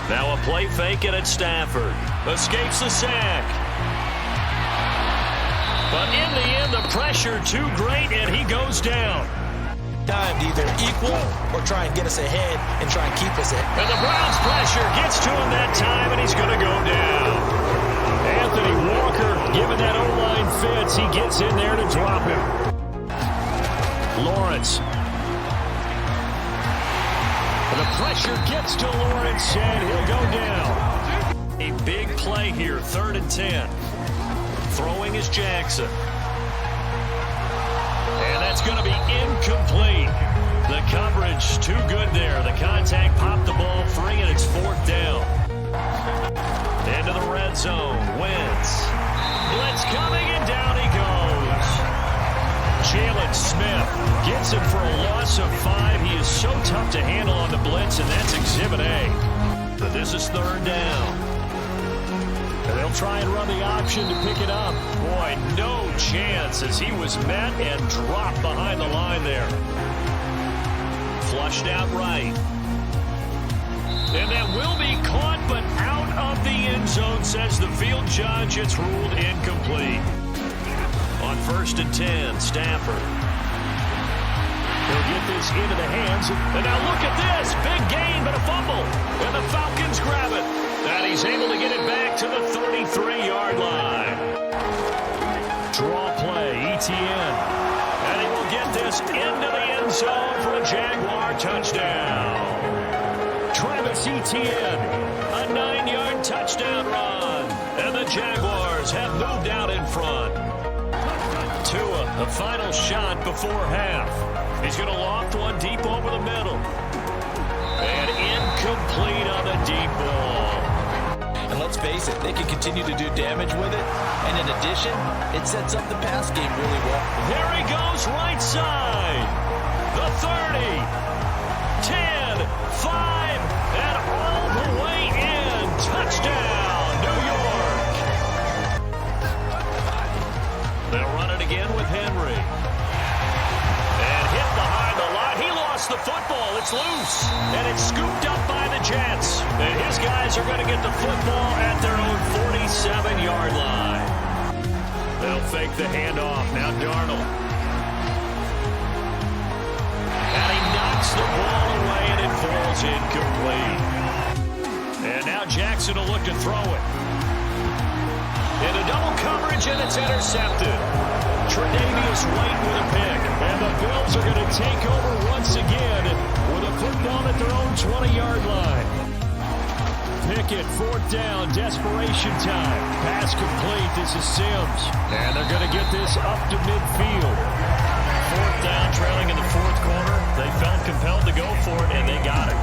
Now a play fake it at Stafford. Escapes the sack. But in the end, the pressure too great, and he goes down. Time to either equal or try and get us ahead and try and keep us ahead. And the Browns' pressure gets to him that time, and he's going to go down. Anthony Walker, given that O-line fits, he gets in there to drop him. Lawrence. The pressure gets to Lawrence, and he'll go down. A big play here, 3rd and 10. Throwing is Jackson. And that's going to be incomplete. The coverage too good there. The contact popped the ball free, and it's 4th down. Into the red zone. Wentz. Blitz coming, and down he goes. Jalen Smith gets him for a loss of 5. He is so tough to handle on the blitz, and that's Exhibit A. But this is 3rd down. And they'll try and run the option to pick it up. Boy, no chance as he was met and dropped behind the line there. Flushed out right. And that will be caught, but out of the end zone, says the field judge. It's ruled incomplete. On 1st and 10, Stafford. He'll get this into the hands. And now look at this. Big gain, but a fumble. And the Falcons grab it. And he's able to get it back to the 33-yard line. Draw play, ETN. And he will get this into the end zone for a Jaguar touchdown. Travis Etienne, a 9-yard touchdown run. And the Jaguars have moved out in front. Tua, the final shot before half. He's going to loft one deep over the middle. And incomplete on the deep ball. And let's face it, they can continue to do damage with it. And in addition, it sets up the pass game really well. There he goes, right side. The 30, 10, 5, and all the way in. Touchdown, New York. They'll run it again with Henry. And hit behind the line. He lost the football. It's loose. And it's scooped up by the Jets. And his guys are going to get the football at their own 47-yard line. They'll fake the handoff. Now Darnold. And he knocks the ball away, and it falls incomplete. And now Jackson will look to throw it. Into double coverage, and it's intercepted. Tre'Davious White with a pick. And the Bills are going to take over once again with a football at their own 20-yard line. Pickett, 4th down, desperation time. Pass complete. This is Sims. And they're going to get this up to midfield. 4th down, trailing in the 4th quarter. They felt compelled to go for it, and they got it.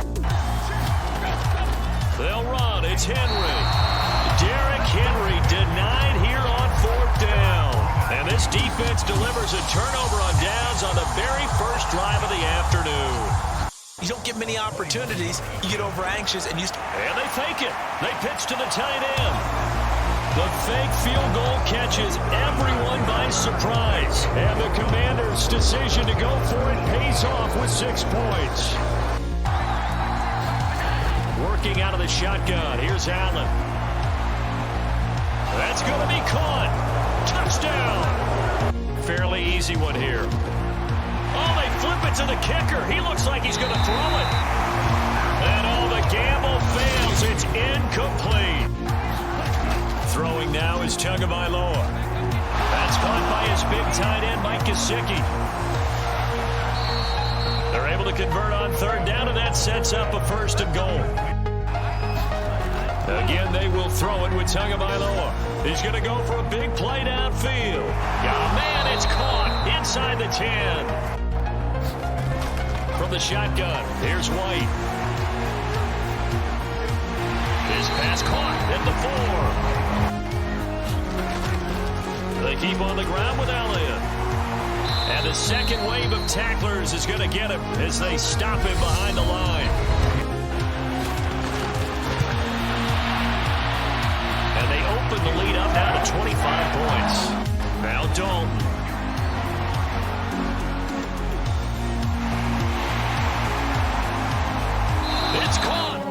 They'll run. It's Henry. Derrick Henry denied here on 4th down. And this defense delivers a turnover on downs on the very first drive of the afternoon. You don't get many opportunities. You get over anxious and And they fake it. They pitch to the tight end. The fake field goal catches everyone by surprise. And the Commanders' decision to go for it pays off with 6 points. Working out of the shotgun. Here's Allen. That's going to be caught. Touchdown. Fairly easy one here. Oh, they flip it to the kicker. He looks like he's going to throw it. And the gamble fails. It's incomplete. Throwing now is Tagovailoa. That's caught by his big tight end, Mike Gesicki. They're able to convert on 3rd down, and that sets up a 1st and goal. Again, they will throw it with Tagovailoa. He's going to go for a big play downfield. Oh, man, it's caught inside the 10. From the shotgun, here's White. His pass caught at the 4. They keep on the ground with Elliott. And the second wave of tacklers is going to get him as they stop him behind the line. And they open the lead up now to 25 points. Now Dalton. It's caught.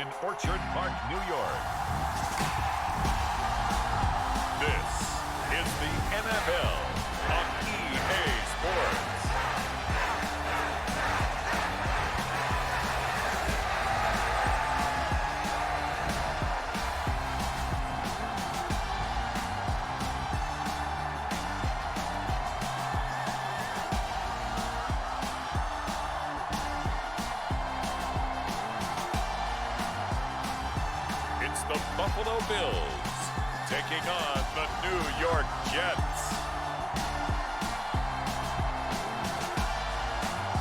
in Orchard Park, New York. This is the NFL on EA Sports. It's the Buffalo Bills taking on the New York Jets.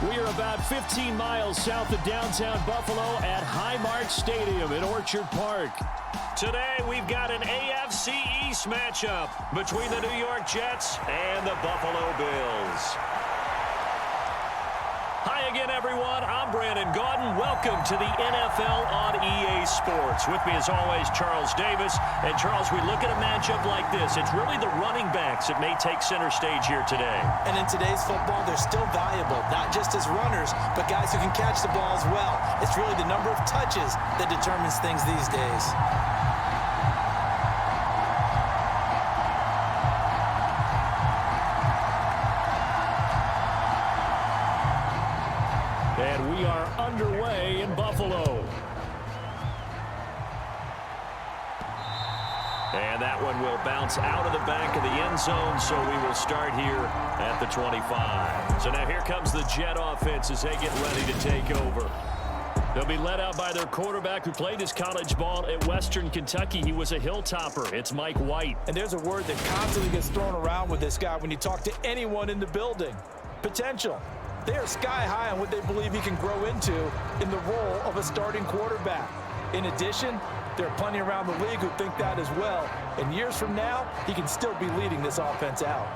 We are about 15 miles south of downtown Buffalo at Highmark Stadium in Orchard Park. Today, we've got an AFC East matchup between the New York Jets and the Buffalo Bills. Hi again, everyone. I'm Brandon Gaudin. Welcome to the NFL on EA Sports. With me, as always, Charles Davis. And, Charles, we look at a matchup like this. It's really the running backs that may take center stage here today. And in today's football, they're still valuable, not just as runners, but guys who can catch the ball as well. It's really the number of touches that determines things these days. And we are underway in Buffalo. And that one will bounce out of the back of the end zone, so we will start here at the 25. So now here comes the Jet offense as they get ready to take over. They'll be led out by their quarterback who played his college ball at Western Kentucky. He was a hilltopper. It's Mike White. And there's a word that constantly gets thrown around with this guy when you talk to anyone in the building. Potential. They are sky high on what they believe he can grow into in the role of a starting quarterback. In addition, there are plenty around the league who think that as well. And years from now, he can still be leading this offense out.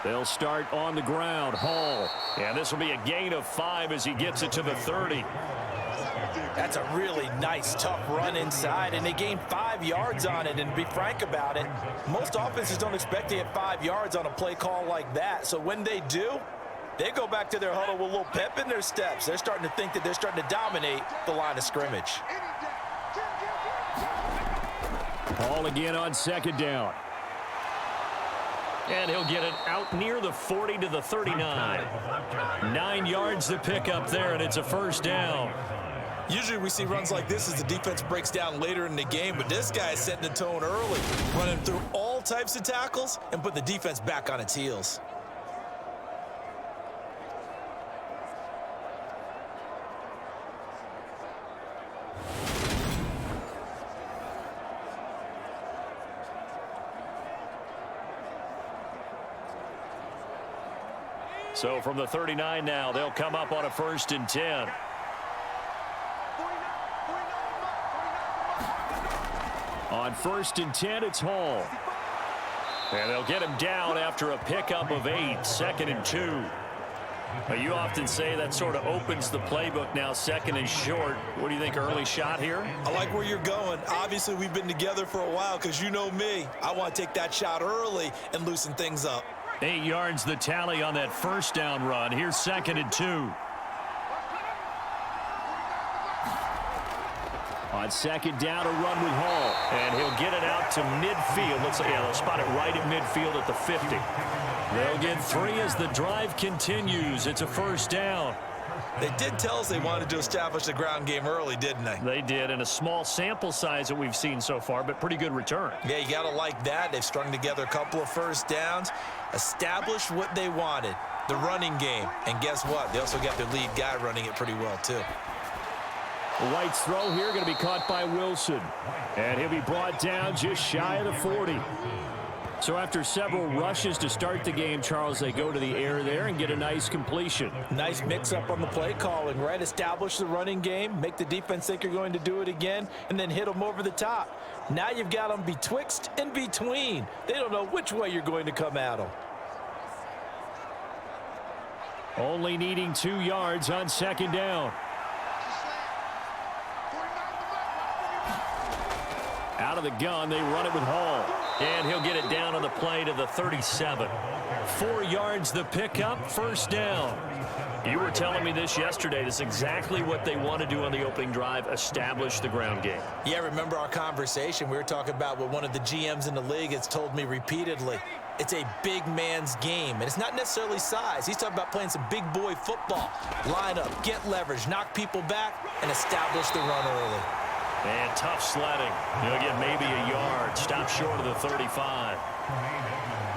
They'll start on the ground. Hall. And this will be a gain of 5 as he gets it to the 30. That's a really nice, tough run inside, and they gained 5 yards on it. And to be frank about it, most offenses don't expect to get 5 yards on a play call like that. So when they do, they go back to their huddle with a little pep in their steps. They're starting to think that they're starting to dominate the line of scrimmage. Hall again on second down. And he'll get it out near the 40 to the 39. 9 yards to pick up there, and it's a first down. Usually we see runs like this as the defense breaks down later in the game, but this guy is setting the tone early, running through all types of tackles and put the defense back on its heels. So from the 39 now, they'll come up on a 1st and 10. On 1st and 10, it's Hall. And they'll get him down after a pickup of 8, 2nd and 2. Now, you often say that sort of opens the playbook now, 2nd and short. What do you think, early shot here? I like where you're going. Obviously, we've been together for a while because you know me. I want to take that shot early and loosen things up. 8 yards the tally on that first down run. Here's 2nd and 2. On 2nd down, a run with Hall. And he'll get it out to midfield. Looks like, yeah, they'll spot it right at midfield at the 50. They'll get 3 as the drive continues. It's a first down. They did tell us they wanted to establish the ground game early, didn't they? They did, in a small sample size that we've seen so far, but pretty good return. Yeah, you got to like that. They've strung together a couple of first downs, established what they wanted, the running game. And guess what? They also got their lead guy running it pretty well, too. White's throw here going to be caught by Wilson. And he'll be brought down just shy of the 40. So after several rushes to start the game, Charles, they go to the air there and get a nice completion. Nice mix-up on the play calling, right? Establish the running game, make the defense think you're going to do it again, and then hit them over the top. Now you've got them betwixt and between. They don't know which way you're going to come at them. Only needing 2 yards on 2nd down. Out Out of the gun, they run it with Hall. And he'll get it down on the play to the 37. 4 yards the pickup, first down. You were telling me this yesterday. This is exactly what they want to do on the opening drive, establish the ground game. Yeah, remember our conversation? We were talking about what one of the GMs in the league has told me repeatedly. It's a big man's game, and it's not necessarily size. He's talking about playing some big boy football. Line up, get leverage, knock people back, and establish the run early. And tough sledding. He'll get maybe a yard. Stop short of the 35.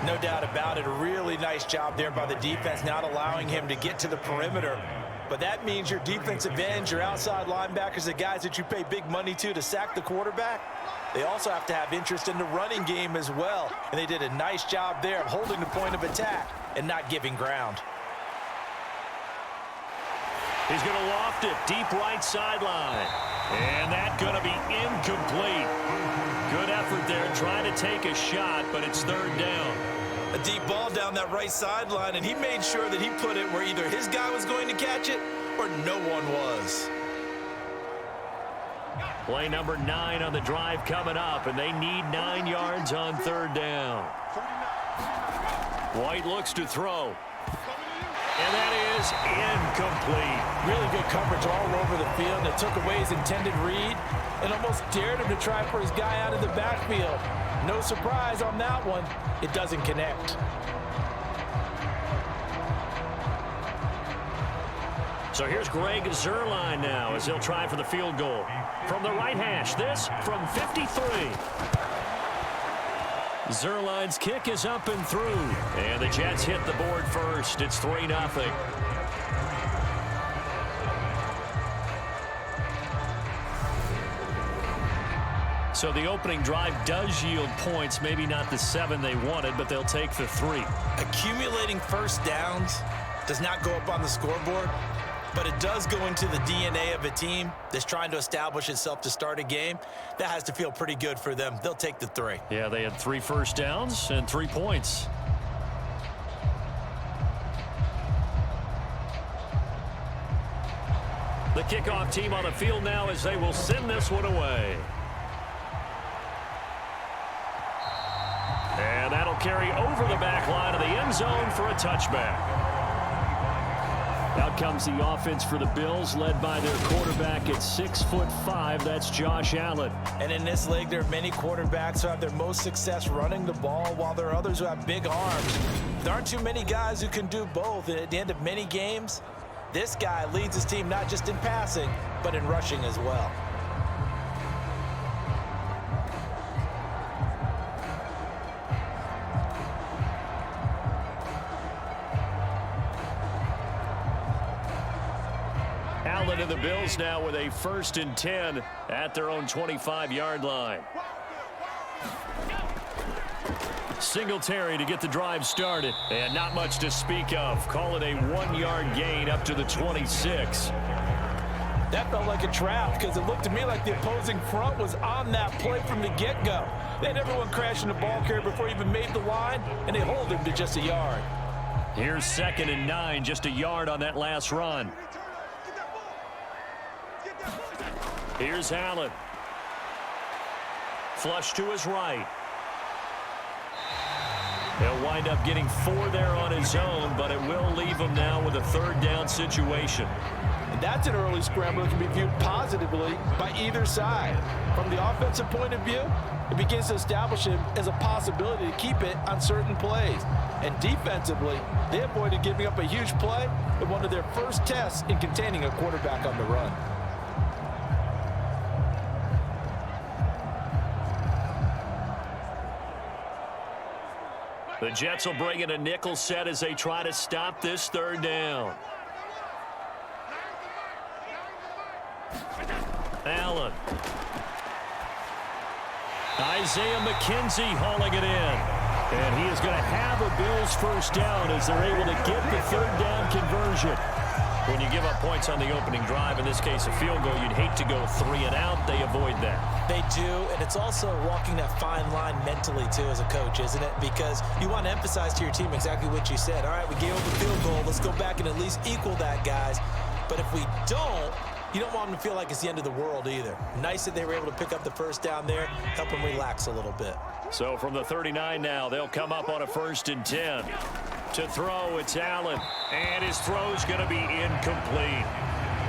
No doubt about it. A really nice job there by the defense, not allowing him to get to the perimeter. But that means your defensive ends, your outside linebackers, the guys that you pay big money to sack the quarterback, they also have to have interest in the running game as well. And they did a nice job there of holding the point of attack and not giving ground. He's going to loft it deep right sideline. And that's going to be incomplete. Good effort there trying to take a shot, but it's third down. A deep ball down that right sideline, and he made sure that he put it where either his guy was going to catch it or no one was. Play number 9 on the drive coming up, and they need 9 yards on third down. White looks to throw. And that is incomplete. Really good coverage all over the field. They took away his intended read and almost dared him to try for his guy out of the backfield. No surprise on that one. It doesn't connect. So here's Greg Zuerlein now as he'll try for the field goal. From the right hash, this from 53. Zuerlein's kick is up and through. And the Jets hit the board first. It's 3-0. So the opening drive does yield points. Maybe not the 7 they wanted, but they'll take the 3. Accumulating first downs does not go up on the scoreboard, but it does go into the DNA of a team that's trying to establish itself to start a game. That has to feel pretty good for them. They'll take the 3. Yeah, they had 3 first downs and 3 points. The kickoff team on the field now as they will send this one away. And that'll carry over the back line of the end zone for a touchback. Out comes the offense for the Bills, led by their quarterback at 6'5". That's Josh Allen. And in this league, there are many quarterbacks who have their most success running the ball, while there are others who have big arms. There aren't too many guys who can do both. And at the end of many games, this guy leads his team not just in passing, but in rushing as well. Allen and the Bills now with a 1st and 10 at their own 25-yard line. Singletary to get the drive started. And not much to speak of. Call it a 1-yard gain up to the 26. That felt like a trap because it looked to me like the opposing front was on that play from the get-go. They had everyone crashing the ball carrier before he even made the line, and they hold him to just a yard. Here's 2nd and 9, just a yard on that last run. Here's Allen. Flush to his right. He'll wind up getting 4 there on his own, but it will leave him now with a 3rd down situation. And that's an early scramble that can be viewed positively by either side. From the offensive point of view, it begins to establish him as a possibility to keep it on certain plays. And defensively, they avoided giving up a huge play in one of their first tests in containing a quarterback on the run. The Jets will bring in a nickel set as they try to stop this 3rd down. Allen. Isaiah McKenzie hauling it in. And he is going to have a Bills 1st down as they're able to get the 3rd down conversion. When you give up points on the opening drive, in this case a field goal, you'd hate to go 3 and out. They avoid that. They do, and it's also walking that fine line mentally, too, as a coach, isn't it? Because you want to emphasize to your team exactly what you said. All right, we gave up a field goal. Let's go back and at least equal that, guys. But if we don't, You don't want them to feel like it's the end of the world either. Nice that they were able to pick up the first down there, help them relax a little bit. So from the 39 now, they'll come up on a 1st and 10. To throw, it's Allen. And his throw's going to be incomplete.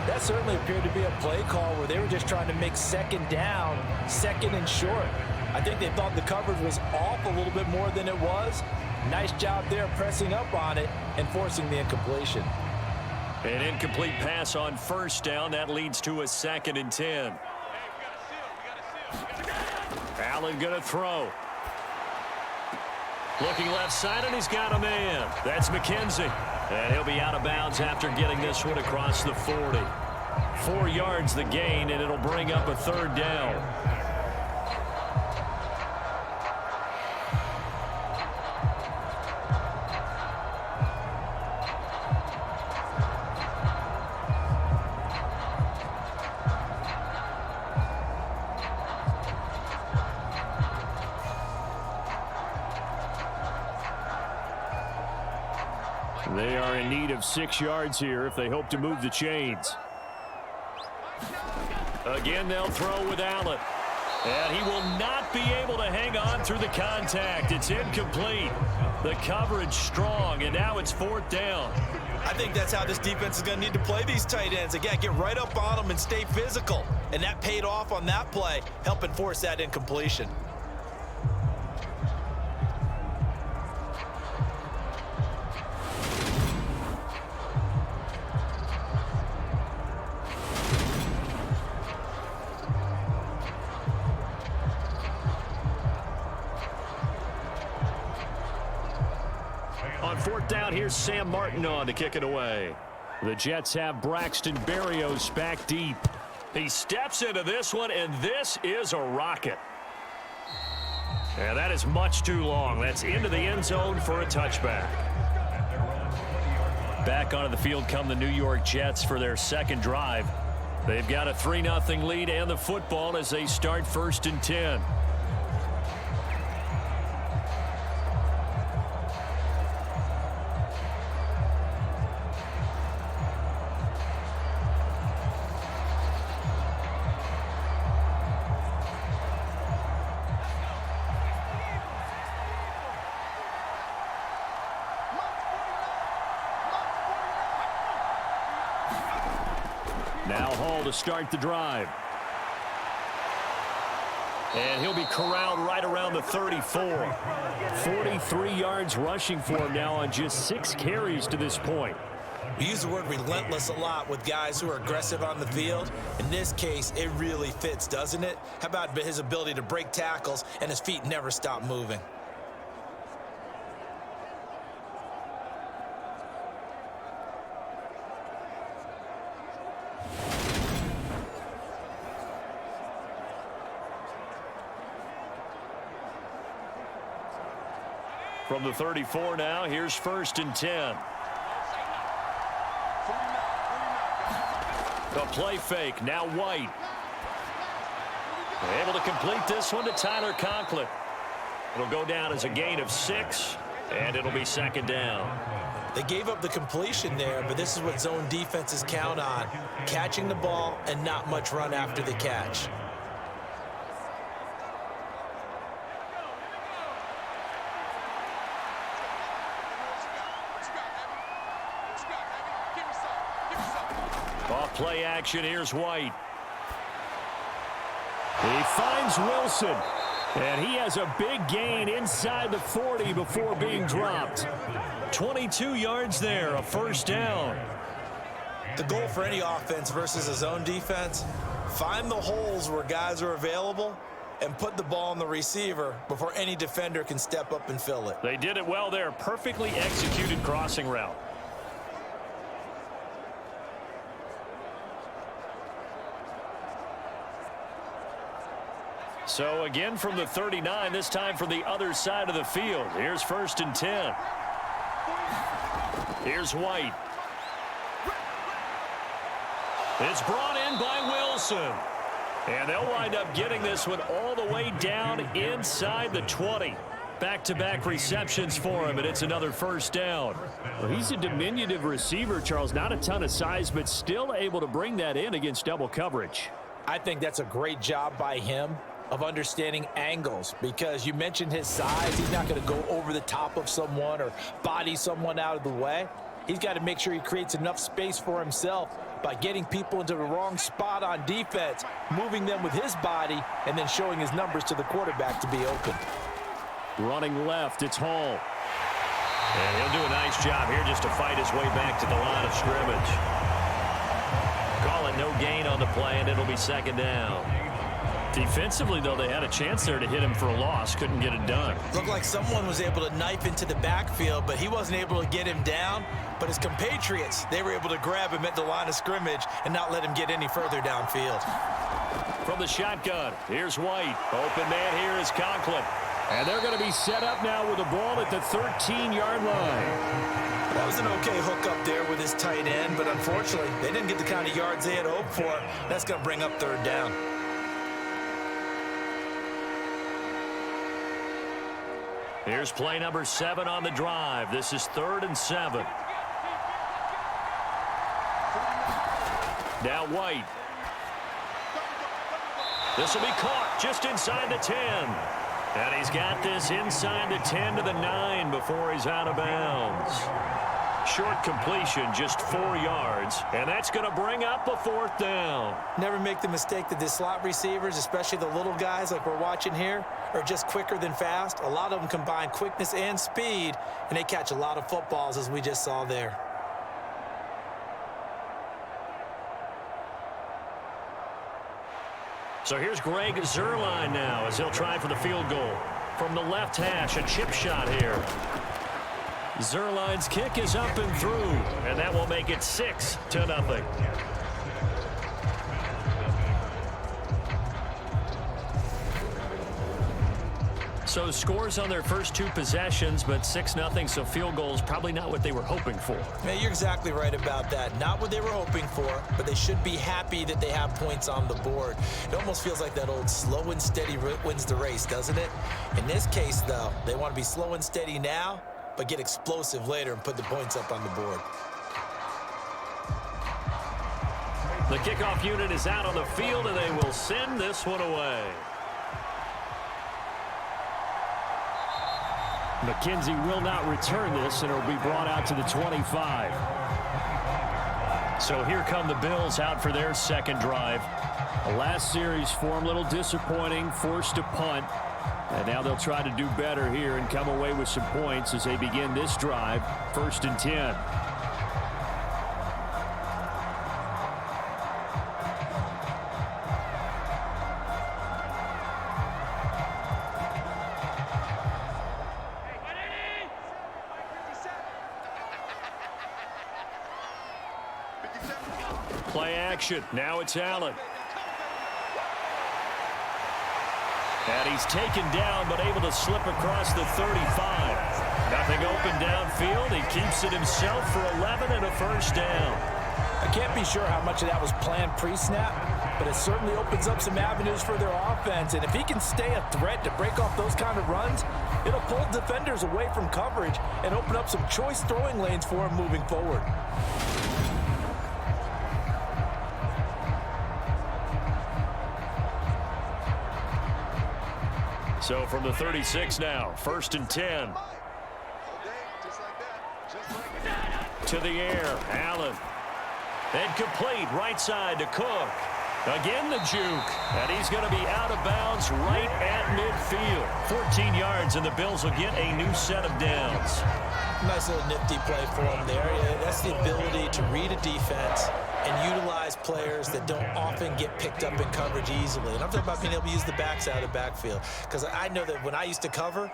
That certainly appeared to be a play call where they were just trying to make 2nd down, 2nd and short. I think they thought the coverage was off a little bit more than it was. Nice job there pressing up on it and forcing the incompletion. An incomplete pass on 1st down. That leads to a 2nd and 10. Allen going to throw. Looking left side, and he's got a man. That's McKenzie. And he'll be out of bounds after getting this one across the 40. 4 yards the gain, and it'll bring up a 3rd down. They are in need of 6 yards here if they hope to move the chains. Again, they'll throw with Allen. And he will not be able to hang on through the contact. It's incomplete. The coverage strong, and now it's 4th down. I think that's how this defense is going to need to play these tight ends. Again, get right up on them and stay physical. And that paid off on that play, helping force that incompletion. On 4th down, here's Sam Martin on to kick it away. The Jets have Braxton Berrios back deep. He steps into this one, and this is a rocket. And that is much too long. That's into the end zone for a touchback. Back onto the field come the New York Jets for their 2nd drive. They've got a 3-0 lead and the football as they start 1st and 10. Now Hall to start the drive. And he'll be corralled right around the 34. 43 yards rushing for him now on just 6 carries to this point. We use the word relentless a lot with guys who are aggressive on the field. In this case, it really fits, doesn't it? How about his ability to break tackles and his feet never stop moving? From the 34 now, here's 1st and 10. The play fake, now White. Able to complete this one to Tyler Conklin. It'll go down as a gain of 6, and it'll be 2nd down. They gave up the completion there, but this is what zone defenses count on. Catching the ball and not much run after the catch. Off play action, here's White. He finds Wilson. And he has a big gain inside the 40 before being dropped. 22 yards there, a 1st down. The goal for any offense versus a zone defense, find the holes where guys are available and put the ball on the receiver before any defender can step up and fill it. They did it well there. Perfectly executed crossing route. So again from the 39, this time from the other side of the field. Here's 1st and 10. Here's White. It's brought in by Wilson. And they'll wind up getting this one all the way down inside the 20. Back-to-back receptions for him, and it's another first down. Well, he's a diminutive receiver, Charles. Not a ton of size, but still able to bring that in against double coverage. I think that's a great job by him of understanding angles, because you mentioned his size. He's not going to go over the top of someone or body someone out of the way. He's got to make sure he creates enough space for himself by getting people into the wrong spot on defense, moving them with his body, and then showing his numbers to the quarterback to be open. Running left, it's Hall. And he'll do a nice job here just to fight his way back to the line of scrimmage. Call it no gain on the play, and it'll be second down. Defensively, though, they had a chance there to hit him for a loss. Couldn't get it done. Looked like someone was able to knife into the backfield, but he wasn't able to get him down. But his compatriots, they were able to grab him at the line of scrimmage and not let him get any further downfield. From the shotgun, here's White. Open man here is Conklin. And they're going to be set up now with the ball at the 13-yard line. That was an okay hook up there with his tight end, but unfortunately, they didn't get the kind of yards they had hoped for. That's going to bring up third down. Here's play number 7 on the drive. This is 3rd and 7. Now White. This will be caught just inside the 10. And he's got this inside the 10 to the 9 before he's out of bounds. Short completion, just 4 yards, and that's going to bring up a 4th down. Never make the mistake that the slot receivers, especially the little guys like we're watching here, are just quicker than fast. A lot of them combine quickness and speed, and they catch a lot of footballs, as we just saw there. So here's Greg Zuerlein now as he'll try for the field goal. From the left hash, a chip shot here. Zuerlein's kick is up and through, and that will make it 6-0. So scores on their first 2 possessions, but 6-0, so field goals probably not what they were hoping for. Yeah, you're exactly right about that. Not what they were hoping for, but they should be happy that they have points on the board. It almost feels like that old slow and steady wins the race, doesn't it? In this case, though, they want to be slow and steady now, but get explosive later and put the points up on the board. The kickoff unit is out on the field, and they will send this one away. McKenzie will not return this, and it will be brought out to the 25. So here come the Bills out for their second drive. The last series for them, a little disappointing, forced to punt. And now they'll try to do better here and come away with some points as they begin this drive, 1st and 10. Play action. Now it's Allen. And he's taken down, but able to slip across the 35. Nothing open downfield. He keeps it himself for 11 and a first down. I can't be sure how much of that was planned pre-snap, but it certainly opens up some avenues for their offense. And if he can stay a threat to break off those kind of runs, it'll pull defenders away from coverage and open up some choice throwing lanes for him moving forward. So from the 36 now, 1st and 10. To the air, Allen. And complete, right side to Cook. Again the juke, and he's going to be out of bounds right at midfield. 14 yards, and the Bills will get a new set of downs. Nice little nifty play for him there. Yeah, that's the ability to read a defense and utilize players that don't often get picked up in coverage easily. And I'm talking about being able to use the backs out of the backfield. Because I know that when I used to cover,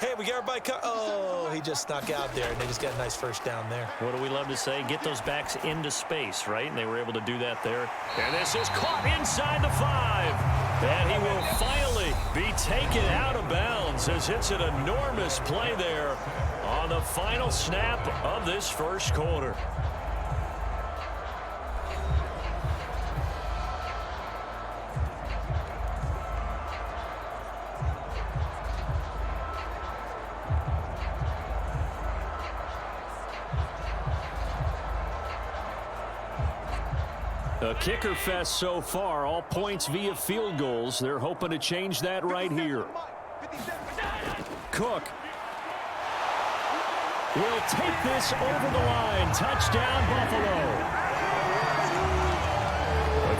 hey, we got everybody oh, he just snuck out there, and they just got a nice first down there. What do we love to say? Get those backs into space, right? And they were able to do that there. And this is caught inside the 5. And he will finally be taken out of bounds as it's an enormous play there on the final snap of this first quarter. A kicker fest so far, all points via field goals. They're hoping to change that right here. Cook will take this over the line. Touchdown, Buffalo.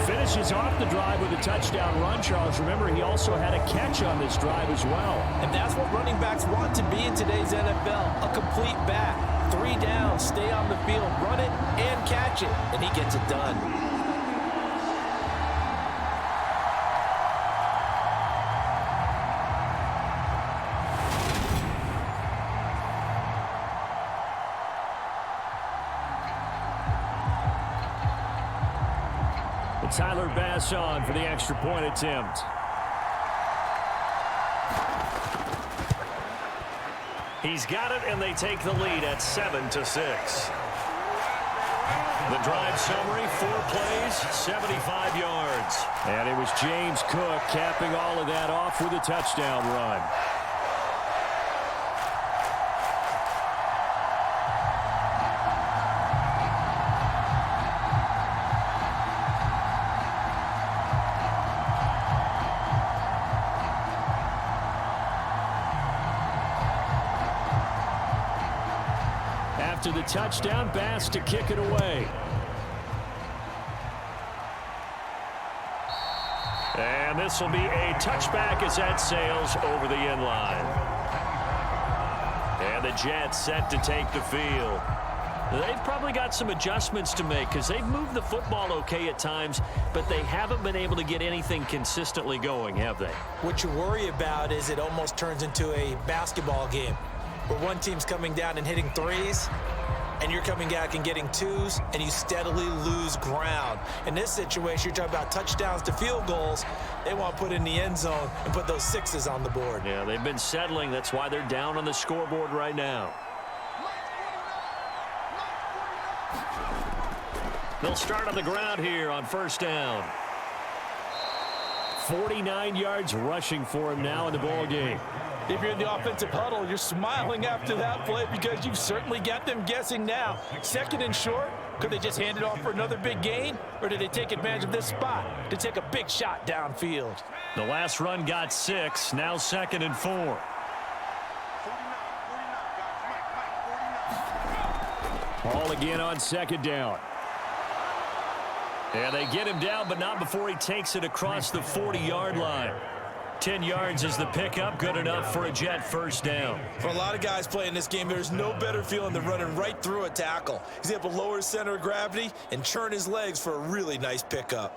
Finishes off the drive with a touchdown run, Charles. Remember, he also had a catch on this drive as well. And that's what running backs want to be in today's NFL, a complete back. 3 downs, stay on the field, run it, and catch it, and he gets it done. Tyler Bass on for the extra point attempt. He's got it, and they take the lead at 7-6. The drive summary, 4 plays, 75 yards. And it was James Cook capping all of that off with a touchdown run. After the touchdown, Bass to kick it away. And this will be a touchback as that sails over the end line. And the Jets set to take the field. They've probably got some adjustments to make because they've moved the football okay at times, but they haven't been able to get anything consistently going, have they? What you worry about is it almost turns into a basketball game where one team's coming down and hitting threes, and you're coming back and getting twos, and you steadily lose ground. In this situation, you're talking about touchdowns to field goals. They want to put in the end zone and put those sixes on the board. Yeah, they've been settling. That's why they're down on the scoreboard right now. They'll start on the ground here on first down. 49 yards rushing for him now in the ball game. If you're in the offensive huddle, you're smiling after that play because you've certainly got them guessing now. 2nd and short, could they just hand it off for another big gain? Or did they take advantage of this spot to take a big shot downfield? The last run got 6, now 2nd and 4. Ball again on 2nd down. And they get him down, but not before he takes it across the 40-yard line. 10 yards is the pickup, good enough for a Jet first down. For a lot of guys playing this game, there's no better feeling than running right through a tackle. He's able to lower his center of gravity and churn his legs for a really nice pickup.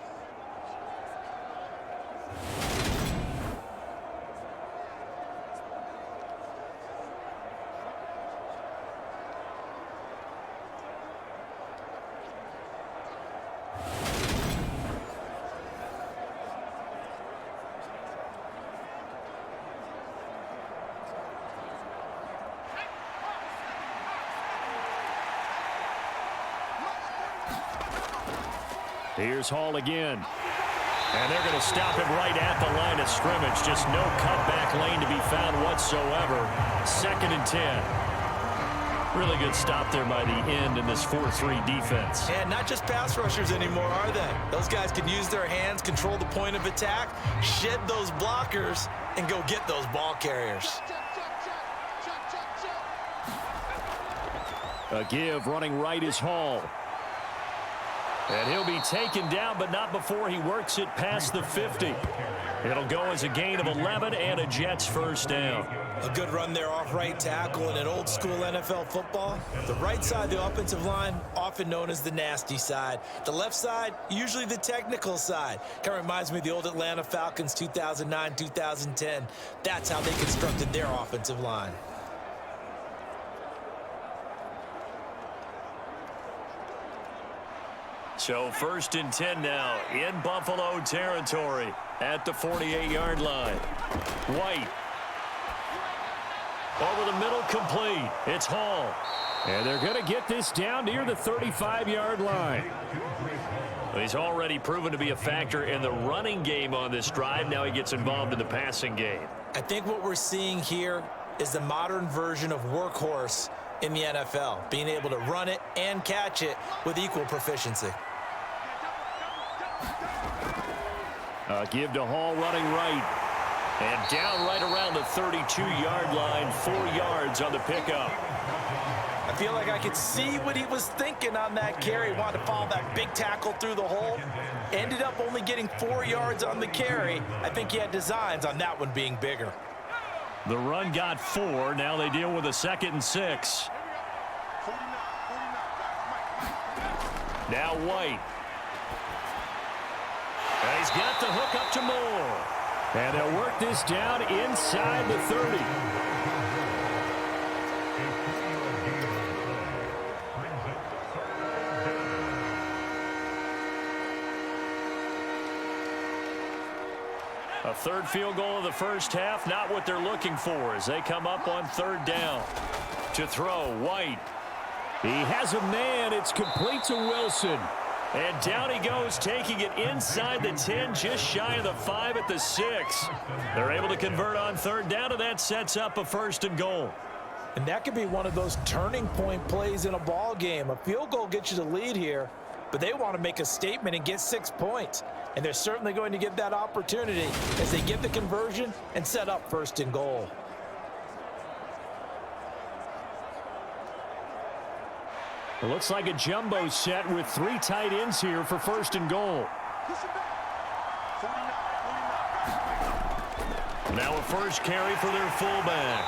Here's Hall again. And they're going to stop him right at the line of scrimmage. Just no cutback lane to be found whatsoever. 2nd and 10. Really good stop there by the end in this 4-3 defense. And not just pass rushers anymore, are they? Those guys can use their hands, control the point of attack, shed those blockers, and go get those ball carriers. A give running right is Hall. And he'll be taken down, but not before he works it past the 50. It'll go as a gain of 11 and a Jets first down. A good run there off right tackle in an old school NFL football. The right side of the offensive line, often known as the nasty side. The left side, usually the technical side. Kind of reminds me of the old Atlanta Falcons 2009-2010. That's how they constructed their offensive line. So 1st and 10 now in Buffalo territory at the 48-yard line. White. Over the middle, complete. It's Hall. And they're going to get this down near the 35-yard line. He's already proven to be a factor in the running game on this drive. Now he gets involved in the passing game. I think what we're seeing here is the modern version of workhorse in the NFL, being able to run it and catch it with equal proficiency. Give to Hall running right. And down right around the 32-yard line, 4 yards on the pickup. I feel like I could see what he was thinking on that carry. Wanted to follow that big tackle through the hole. Ended up only getting 4 yards on the carry. I think he had designs on that one being bigger. The run got 4. Now they deal with a 2nd and 6. Now White. And he's got the hook up to Moore. And they'll work this down inside the 30. A third field goal of the first half, not what they're looking for as they come up on 3rd down. To throw, White. He has a man. It's complete to Wilson. And down he goes, taking it inside the 10, just shy of the 5 at the 6. They're able to convert on 3rd down, and that sets up a 1st and goal. And that could be one of those turning point plays in a ball game. A field goal gets you the lead here, but they want to make a statement and get 6 points. And they're certainly going to get that opportunity as they get the conversion and set up 1st and goal. It looks like a jumbo set with 3 tight ends here for 1st and goal. Now a first carry for their fullback.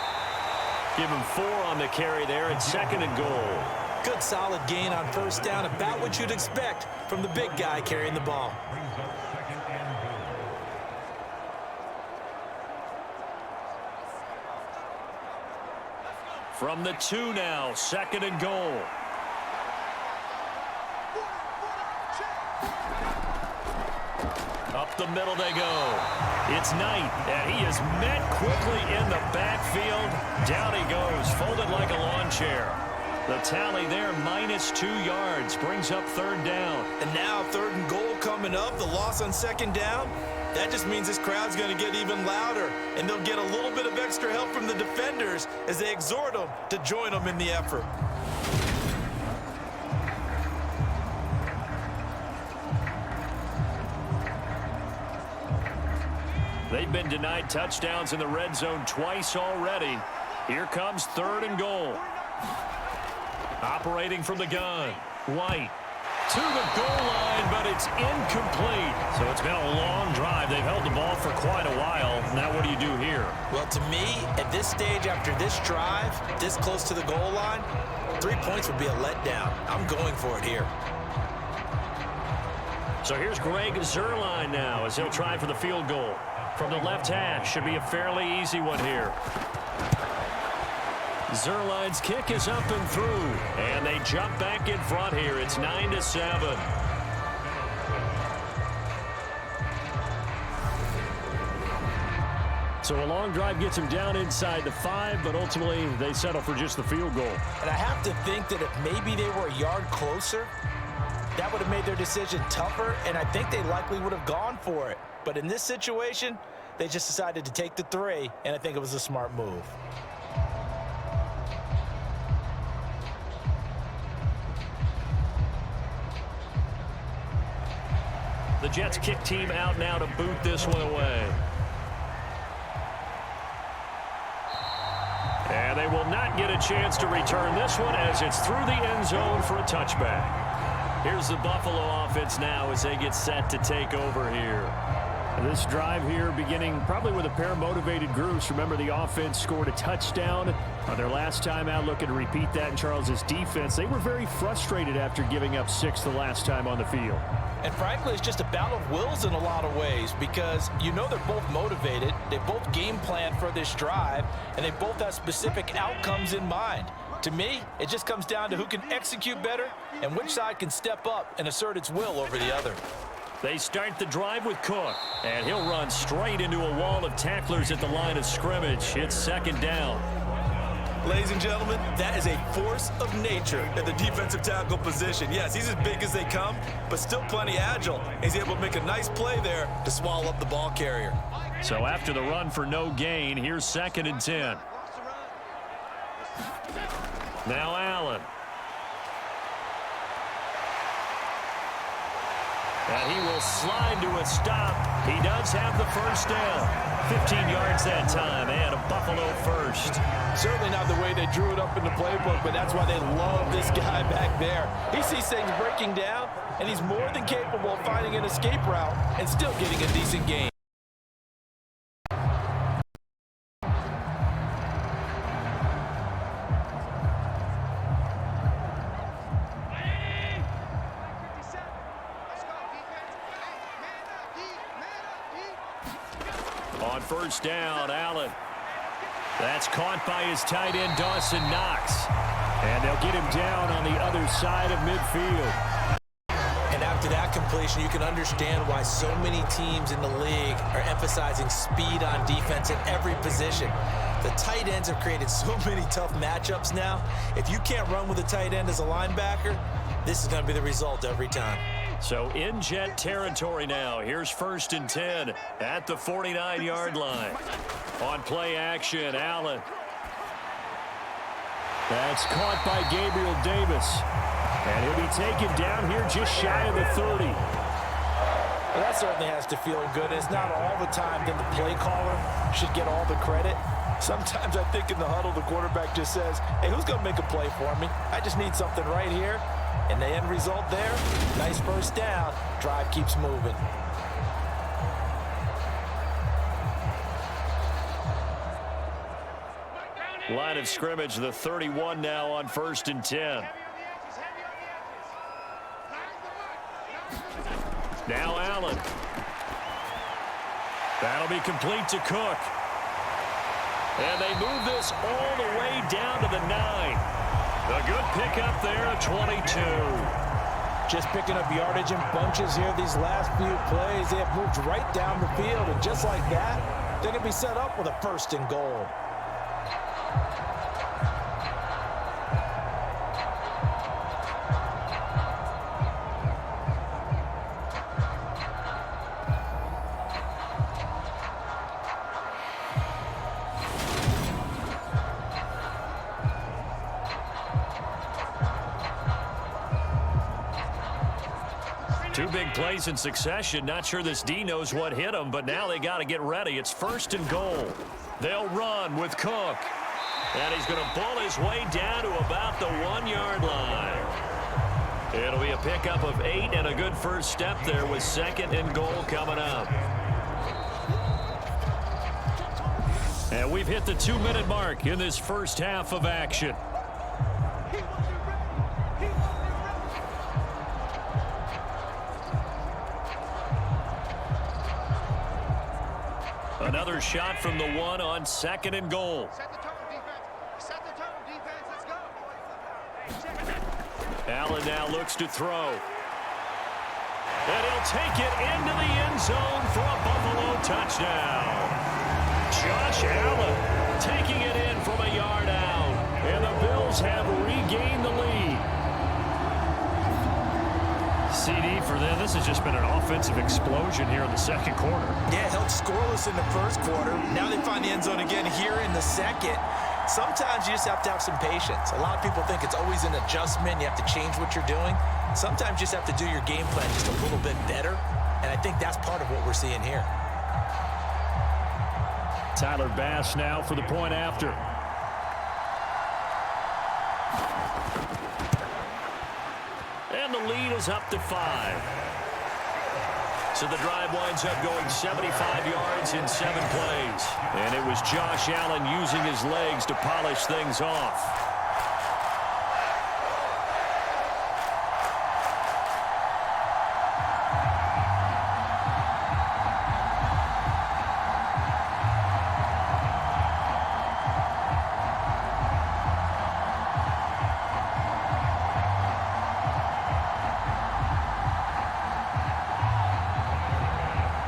Give him 4 on the carry there at 2nd and goal. Good solid gain on 1st down, about what you'd expect from the big guy carrying the ball. From the 2 now, 2nd and goal. Up the middle they go. It's Knight, and he is met quickly in the backfield. Down he goes, folded like a lawn chair. The tally there, -2 yards, brings up 3rd down. And now 3rd and goal coming up, the loss on 2nd down. That just means this crowd's going to get even louder, and they'll get a little bit of extra help from the defenders as they exhort them to join them in the effort. They've been denied touchdowns in the red zone twice already. Here comes 3rd and goal. Operating from the gun. White to the goal line, but it's incomplete. So it's been a long drive. They've held the ball for quite a while. Now what do you do here? Well, to me, at this stage after this drive, this close to the goal line, 3 points would be a letdown. I'm going for it here. So here's Greg Zuerlein now as he'll try for the field goal. From the left hash, should be a fairly easy one here. Zuerlein's kick is up and through, and they jump back in front here. It's 9-7. So a long drive gets them down inside the 5, but ultimately they settle for just the field goal. And I have to think that if maybe they were a yard closer, that would have made their decision tougher, and I think they likely would have gone for it. But in this situation, they just decided to take the 3, and I think it was a smart move. The Jets kick team out now to boot this one away. And they will not get a chance to return this one as it's through the end zone for a touchback. Here's the Buffalo offense now as they get set to take over here. This drive here beginning probably with a pair of motivated groups. Remember, the offense scored a touchdown on their last time out, looking to repeat that in Charles's defense. They were very frustrated after giving up 6 the last time on the field. And frankly, it's just a battle of wills in a lot of ways because you know they're both motivated, they both game plan for this drive, and they both have specific outcomes in mind. To me, it just comes down to who can execute better and which side can step up and assert its will over the other. They start the drive with Cook, and he'll run straight into a wall of tacklers at the line of scrimmage. It's 2nd down. Ladies and gentlemen, that is a force of nature at the defensive tackle position. Yes, he's as big as they come, but still plenty agile. He's able to make a nice play there to swallow up the ball carrier. So after the run for no gain, here's 2nd and 10. Now Allen. And he will slide to a stop. He does have the first down. 15 yards that time, and a Buffalo first. Certainly not the way they drew it up in the playbook, but that's why they love this guy back there. He sees things breaking down, and he's more than capable of finding an escape route and still getting a decent gain. On first down, Allen. That's caught by his tight end, Dawson Knox. And they'll get him down on the other side of midfield. And after that completion, you can understand why so many teams in the league are emphasizing speed on defense at every position. The tight ends have created so many tough matchups now. If you can't run with a tight end as a linebacker, this is going to be the result every time. So in Jet territory now. Here's 1st and 10 at the 49-yard line. On play action, Allen. That's caught by Gabriel Davis. And he'll be taken down here just shy of the 30. Well, that certainly has to feel good. It's not all the time that the play caller should get all the credit. Sometimes I think in the huddle, the quarterback just says, hey, who's going to make a play for me? I just need something right here. And the end result there, nice first down. Drive keeps moving. Line of scrimmage, the 31 now on 1st and 10. Now Allen. That'll be complete to Cook. And they move this all the way down to the 9. A good pickup there at 22. Just picking up yardage in bunches here these last few plays. They have moved right down the field, and just like that, they're going to be set up with a 1st and goal. Two big plays in succession. Not sure this D knows what hit him, but now they got to get ready. It's 1st and goal. They'll run with Cook. And he's going to pull his way down to about the 1-yard line. It'll be a pickup of 8 and a good first step there with 2nd and goal coming up. And we've hit the 2-minute mark in this first half of action. Another shot from the 1 on 2nd and goal. Set the tone, defense. Set the tone, defense. Let's go. Allen now looks to throw. And he'll take it into the end zone for a Buffalo touchdown. Josh Allen taking it in from a yard out. And the Bills have regained the lead. CD for them. This has just been an offensive explosion here in the 2nd quarter. Yeah, held scoreless in the 1st quarter. Now they find the end zone again here in the 2nd. Sometimes you just have to have some patience. A lot of people think it's always an adjustment. You have to change what you're doing. Sometimes you just have to do your game plan just a little bit better. And I think that's part of what we're seeing here. Tyler Bass now for the point after. And the lead is up to 5. So the drive winds up going 75 yards in 7 plays. And it was Josh Allen using his legs to polish things off.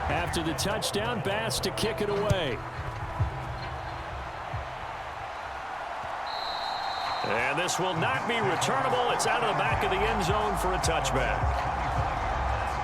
After the touchdown, Bass to kick it away. And this will not be returnable. It's out of the back of the end zone for a touchback.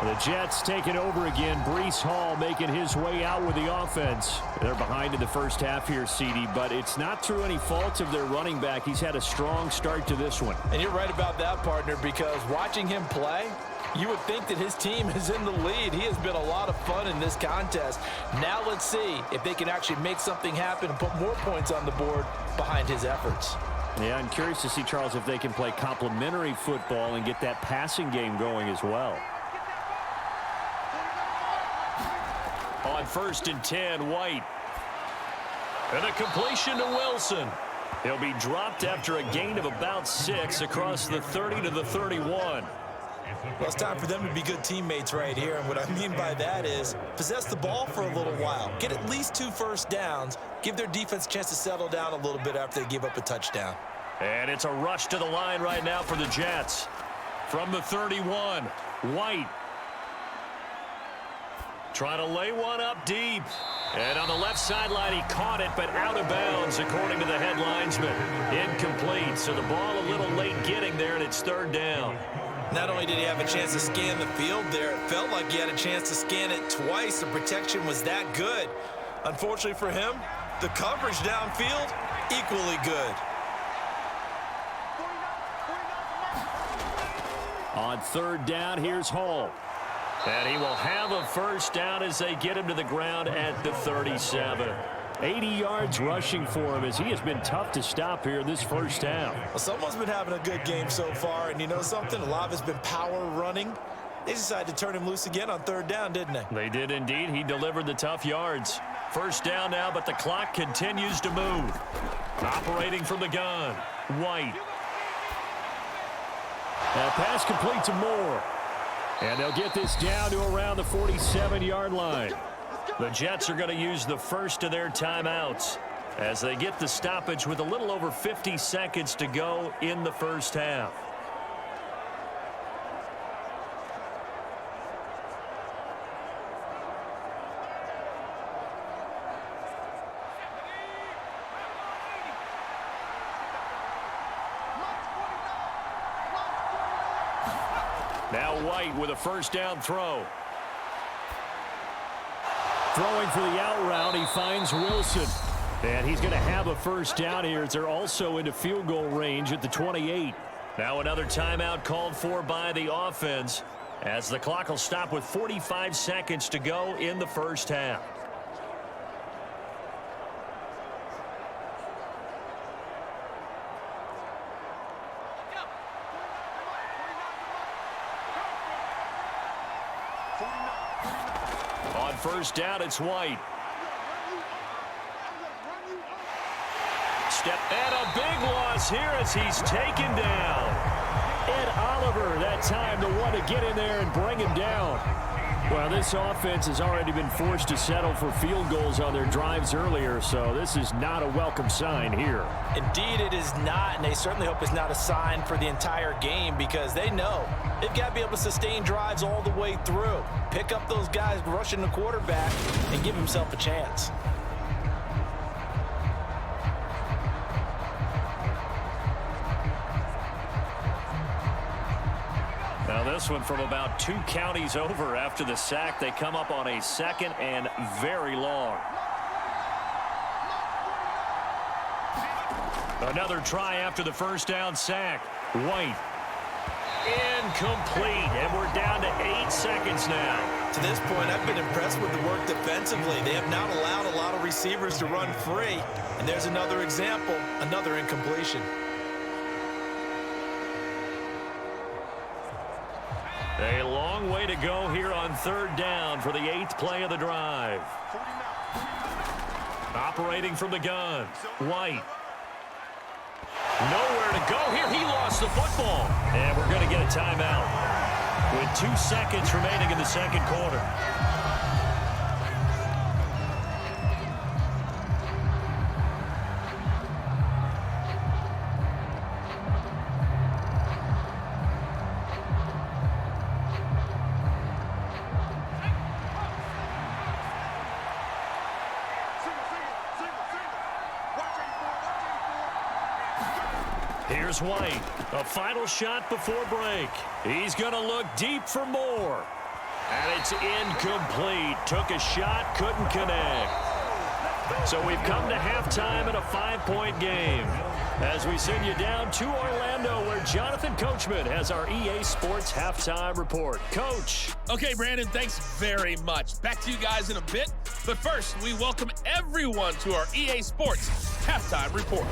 The Jets taking over again. Breece Hall making his way out with the offense. They're behind in the first half here, CD, but it's not through any fault of their running back. He's had a strong start to this one. And you're right about that, partner, because watching him play, you would think that his team is in the lead. He has been a lot of fun in this contest. Now let's see if they can actually make something happen and put more points on the board behind his efforts. Yeah, I'm curious to see, Charles, if they can play complementary football and get that passing game going as well. On 1st and 10, White. And a completion to Wilson. He'll be dropped after a gain of about 6 across the 30 to the 31. Well, it's time for them to be good teammates right here. And what I mean by that is possess the ball for a little while. Get at least 2 first downs. Give their defense a chance to settle down a little bit after they give up a touchdown. And it's a rush to the line right now for the Jets. From the 31, White. Trying to lay one up deep. And on the left sideline, he caught it, but out of bounds, according to the head linesman. Incomplete, so the ball a little late getting there, and it's 3rd down. Not only did he have a chance to scan the field there, it felt like he had a chance to scan it twice. The protection was that good. Unfortunately for him, the coverage downfield, equally good. On 3rd down, here's Hall. And he will have a first down as they get him to the ground at the 37. 80 yards rushing for him as he has been tough to stop here this first half. Well, someone's been having a good game so far, and you know something? A lot of it's been power running. They decided to turn him loose again on 3rd down, didn't they? They did indeed. He delivered the tough yards. First down now, but the clock continues to move. Operating from the gun, White. And pass complete to Moore. And they'll get this down to around the 47-yard line. The Jets are going to use the first of their timeouts as they get the stoppage with a little over 50 seconds to go in the first half. Now White with a first down throw. Throwing for the out route, he finds Wilson. And he's going to have a first down here as they're also into field goal range at the 28. Now another timeout called for by the offense as the clock will stop with 45 seconds to go in the first half. On first down, it's White. Step and a big loss here as he's taken down. Ed Oliver, that time the one to get in there and bring him down. Well, this offense has already been forced to settle for field goals on their drives earlier, so this is not a welcome sign here. Indeed, it is not, and they certainly hope it's not a sign for the entire game because they know they've got to be able to sustain drives all the way through. Pick up those guys rushing the quarterback and give himself a chance. Now this one from about 2 counties over after the sack. They come up on a 2nd and very long. Another try after the first down sack. White. Incomplete. And we're down to 8 seconds now. To this point, I've been impressed with the work defensively. They have not allowed a lot of receivers to run free. And there's another example, another incompletion. A long way to go here on 3rd down for the 8th play of the drive. Operating from the gun, White. Nowhere to go here. He lost the football. And we're going to get a timeout with 2 seconds remaining in the 2nd quarter. Here's White. A final shot before break. He's going to look deep for more. And it's incomplete. Took a shot, couldn't connect. So we've come to halftime in a 5-point game. As we send you down to Orlando, where Jonathan Coachman has our EA Sports halftime report. Coach. Okay, Brandon, thanks very much. Back to you guys in a bit. But first, we welcome everyone to our EA Sports halftime report.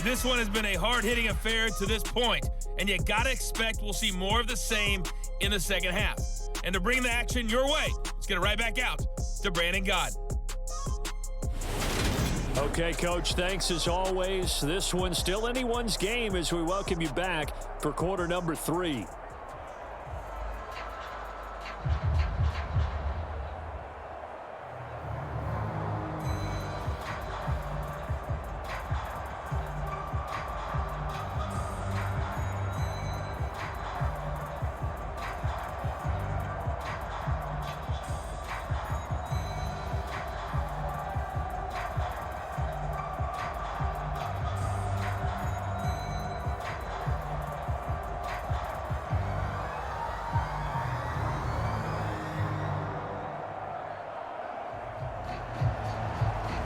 This one has been a hard-hitting affair to this point, and you gotta expect we'll see more of the same in the second half. And to bring the action your way, let's get it right back out to Brandon God. Okay, Coach, thanks as always. This one's still anyone's game as we welcome you back for quarter number 3.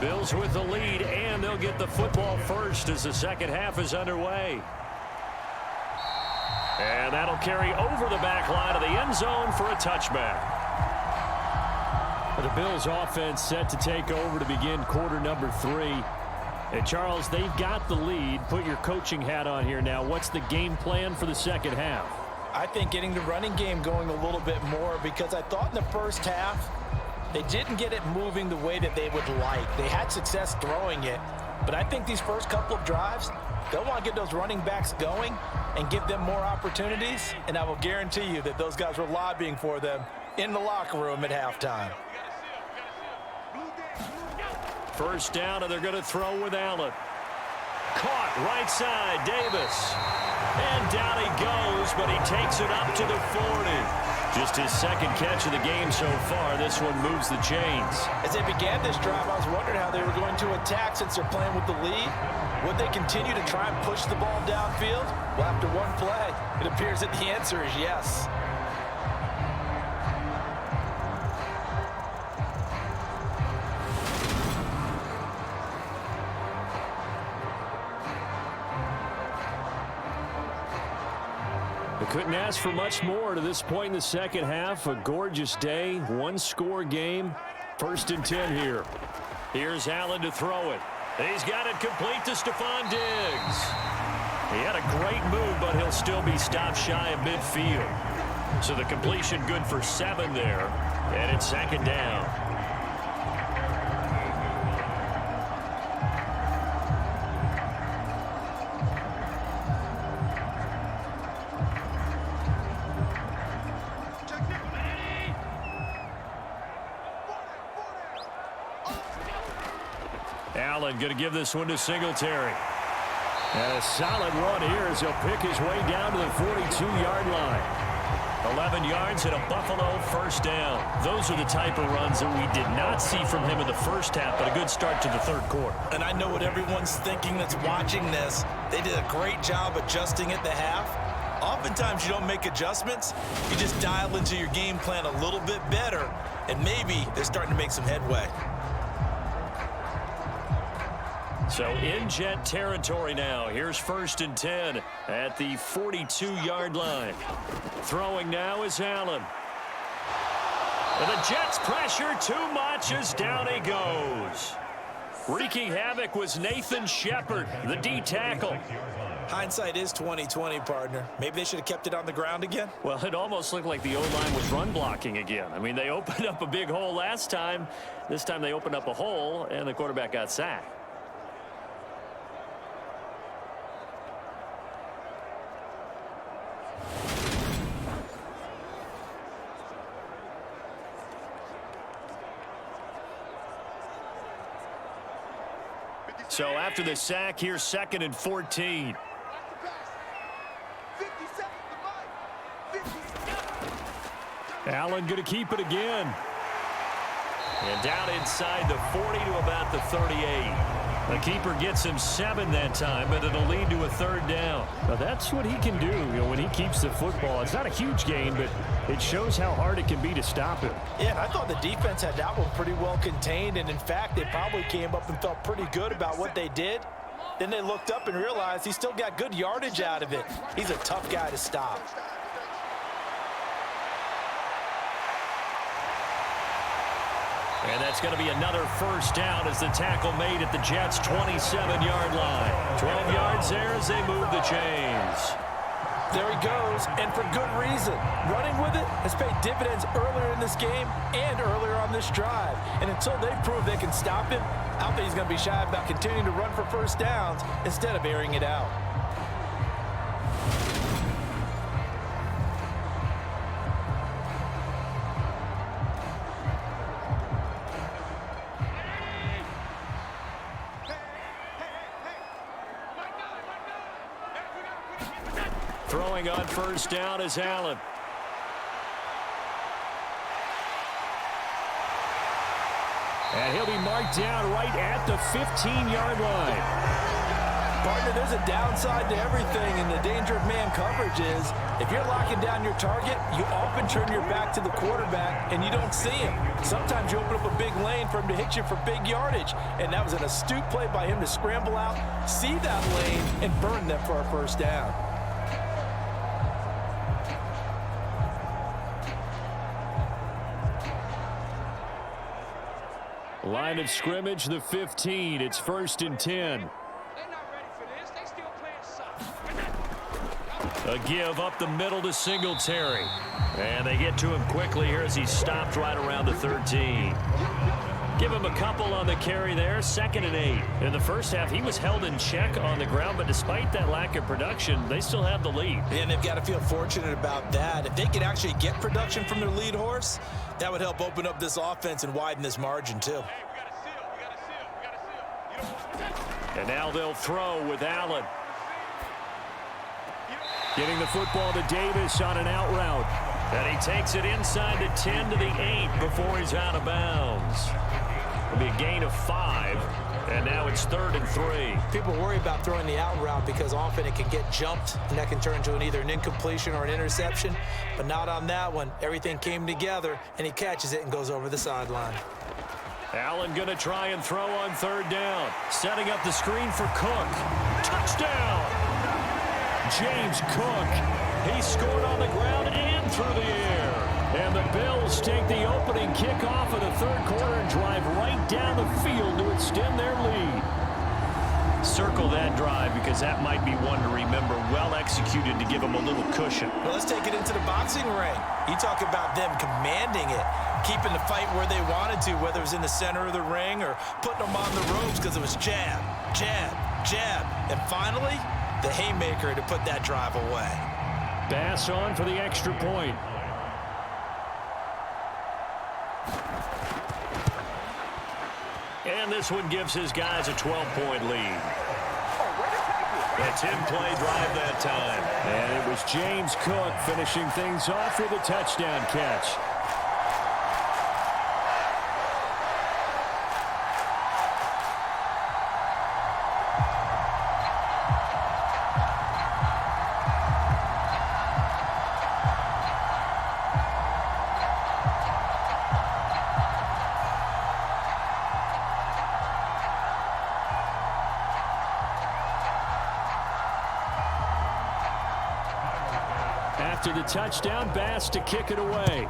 Bills with the lead, and they'll get the football first as the second half is underway. And that'll carry over the back line of the end zone for a touchback. The Bills offense set to take over to begin quarter number 3. And Charles, they've got the lead. Put your coaching hat on here now. What's the game plan for the second half? I think getting the running game going a little bit more, because I thought in the first half they didn't get it moving the way that they would like. They had success throwing it, but I think these first couple of drives, they'll want to get those running backs going and give them more opportunities, and I will guarantee you that those guys were lobbying for them in the locker room at halftime. First down, and they're going to throw with Allen. Caught right side, Davis. And down he goes, but he takes it up to the 40. Just his second catch of the game so far. This one moves the chains. As they began this drive, I was wondering how they were going to attack since they're playing with the lead. Would they continue to try and push the ball downfield? Well, after one play, it appears that the answer is yes. Couldn't ask for much more to this point in the second half. A gorgeous day, one-score game. 1st and 10 here. Here's Allen to throw it. He's got it complete to Stephon Diggs. He had a great move, but he'll still be stopped shy of midfield. So the completion good for 7 there, and it's 2nd down. Allen going to give this one to Singletary. And a solid run here as he'll pick his way down to the 42-yard line. 11 yards and a Buffalo first down. Those are the type of runs that we did not see from him in the first half, but a good start to the 3rd quarter. And I know what everyone's thinking that's watching this. They did a great job adjusting at the half. Oftentimes you don't make adjustments. You just dial into your game plan a little bit better, and maybe they're starting to make some headway. So in Jet territory now. Here's 1st and 10 at the 42-yard line. Throwing now is Allen. And the Jets pressure too much as down he goes. Wreaking havoc was Nathan Shepard, the D tackle. Hindsight is 20/20, partner. Maybe they should have kept it on the ground again. Well, it almost looked like the O-line was run blocking again. I mean, they opened up a big hole last time. This time they opened up a hole, and the quarterback got sacked. So after the sack, here's 2nd and 14. Allen going to keep it again. And down inside the 40 to about the 38. The keeper gets him 7 that time, but it'll lead to a 3rd down. Now that's what he can do, when he keeps the football. It's not a huge gain, but it shows how hard it can be to stop him. Yeah, and I thought the defense had that one pretty well contained, and in fact, they probably came up and felt pretty good about what they did. Then they looked up and realized he still got good yardage out of it. He's a tough guy to stop. And that's going to be another 1st down as the tackle made at the Jets' 27-yard line. 12 yards there as they move the chains. There he goes, and for good reason. Running with it has paid dividends earlier in this game and earlier on this drive. And until they prove they can stop him, I don't think he's going to be shy about continuing to run for 1st downs instead of airing it out. Throwing on 1st down is Allen. And he'll be marked down right at the 15-yard line. Partner, there's a downside to everything, and the danger of man coverage is if you're locking down your target, you often turn your back to the quarterback and you don't see him. Sometimes you open up a big lane for him to hit you for big yardage, and that was an astute play by him to scramble out, see that lane, and burn them for a 1st down. Line of scrimmage, the 15. It's 1st and 10. They're not ready for this. They still playing soft. A give up the middle to Singletary. And they get to him quickly here as he's stopped right around the 13. Give him a couple on the carry there, 2nd and 8. In the 1st half, he was held in check on the ground, but despite that lack of production, they still have the lead. And they've got to feel fortunate about that. If they could actually get production from their lead horse, that would help open up this offense and widen this margin too. And now they'll throw with Allen. Getting the football to Davis on an out route. And he takes it inside the 10 to the 8 before he's out of bounds. It'll be a gain of 5. And now it's 3rd and 3. People worry about throwing the out route because often it can get jumped, and that can turn into either an incompletion or an interception. But not on that one. Everything came together, and he catches it and goes over the sideline. Allen going to try and throw on 3rd down. Setting up the screen for Cook. Touchdown! James Cook. He scored on the ground and through the air. And the Bills take the opening kickoff of the 3rd quarter and drive right down the field to extend their lead. Circle that drive because that might be one to remember. Well executed to give them a little cushion. Well, let's take it into the boxing ring. You talk about them commanding it, keeping the fight where they wanted to, whether it was in the center of the ring or putting them on the ropes because it was jab, jab, jab. And finally, the haymaker to put that drive away. Bass on for the extra point. And this one gives his guys a 12-point lead. A 10-play drive that time. And it was James Cook finishing things off with a touchdown catch. After the touchdown, Bass to kick it away.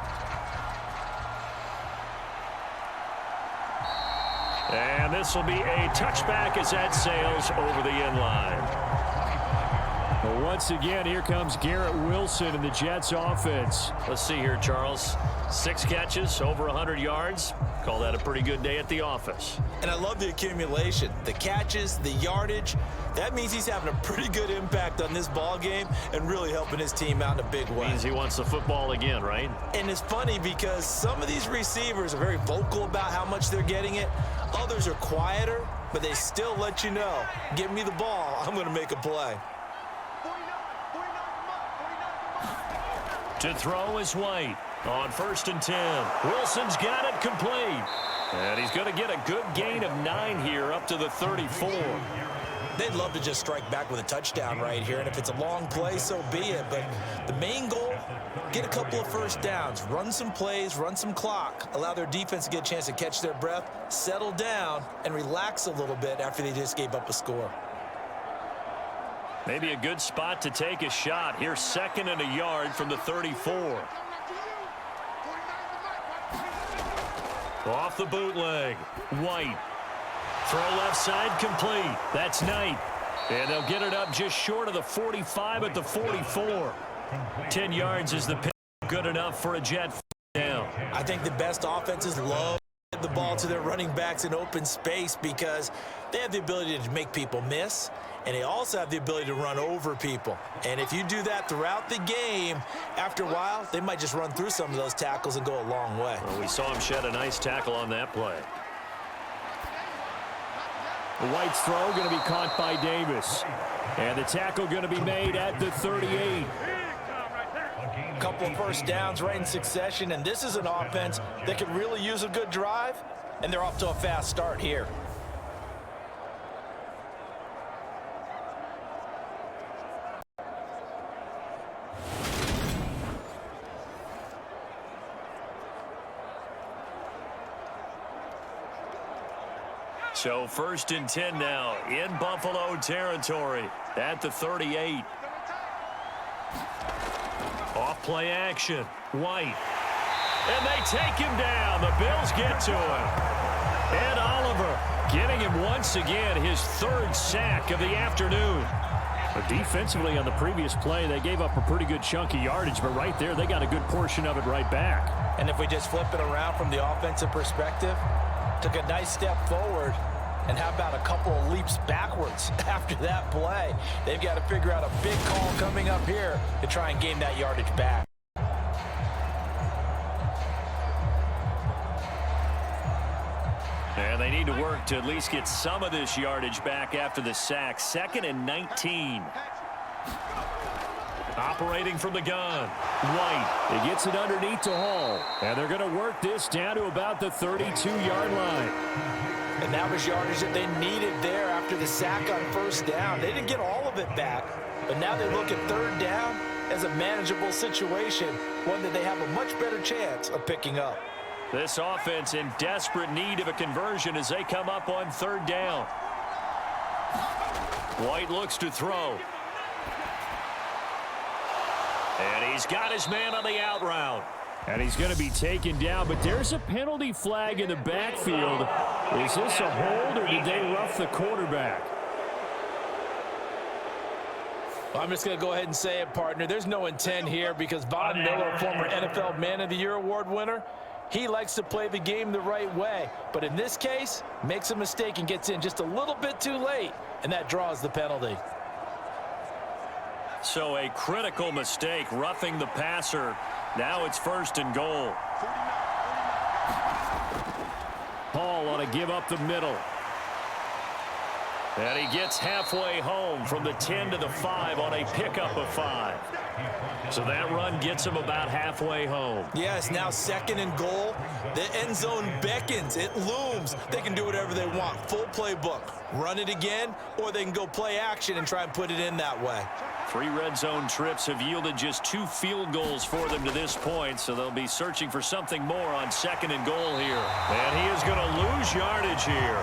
And this will be a touchback as that sails over the end line. Well, once again, here comes Garrett Wilson in the Jets offense. Let's see here, Charles. 6 catches, over 100 yards. Call that a pretty good day at the office. And I love the accumulation, the catches, the yardage. That means he's having a pretty good impact on this ball game and really helping his team out in a big way. Means he wants the football again, right? And it's funny because some of these receivers are very vocal about how much they're getting it. Others are quieter, but they still let you know, give me the ball, I'm going to make a play. To throw is White on 1st and 10. Wilson's got it complete. And he's going to get a good gain of 9 here up to the 34. They'd love to just strike back with a touchdown right here, and if it's a long play, so be it. But the main goal, get a couple of first downs, run some plays, run some clock, allow their defense to get a chance to catch their breath, settle down, and relax a little bit after they just gave up a score. Maybe a good spot to take a shot. Here's 2nd and a yard from the 34. Off the bootleg. White. Throw left side complete. That's Knight. And they'll get it up just short of the 45 at the 44. 10 yards is the pick. Good enough for a Jet down. I think the best offenses love the ball to their running backs in open space because they have the ability to make people miss, and they also have the ability to run over people. And if you do that throughout the game, after a while, they might just run through some of those tackles and go a long way. Well, we saw him shed a nice tackle on that play. The White's throw going to be caught by Davis. And the tackle going to be made at the 38. A couple of first downs right in succession, and this is an offense that could really use a good drive, and they're off to a fast start here. So 1st and 10 now in Buffalo territory at the 38. Off play action. White. And they take him down. The Bills get to him. Ed Oliver getting him once again his 3rd sack of the afternoon. But defensively on the previous play, they gave up a pretty good chunk of yardage, but right there they got a good portion of it right back. And if we just flip it around from the offensive perspective, took a nice step forward, and how about a couple of leaps backwards after that play? They've got to figure out a big call coming up here to try and gain that yardage back. And they need to work to at least get some of this yardage back after the sack. 2nd and 19. Operating from the gun. White. He gets it underneath to Hall. And they're going to work this down to about the 32-yard line. And that was yardage that they needed there after the sack on 1st down. They didn't get all of it back, but now they look at 3rd down as a manageable situation, one that they have a much better chance of picking up. This offense in desperate need of a conversion as they come up on 3rd down. White looks to throw. And he's got his man on the out route. And he's going to be taken down, but there's a penalty flag in the backfield. Is this a hold, or did they rough the quarterback? Well, I'm just going to go ahead and say it, partner. There's no intent here because Von Miller, former NFL Man of the Year award winner, he likes to play the game the right way. But in this case, makes a mistake and gets in just a little bit too late, and that draws the penalty. So a critical mistake, roughing the passer. Now it's 1st and goal. Hall ought to give up the middle. And he gets halfway home from the 10 to the 5 on a pickup of 5. So that run gets him about halfway home. Yes, now 2nd and goal. The end zone beckons. It looms. They can do whatever they want. Full playbook. Run it again, or they can go play action and try and put it in that way. 3 red zone trips have yielded just 2 field goals for them to this point, so they'll be searching for something more on 2nd and goal here. And he is going to lose yardage here.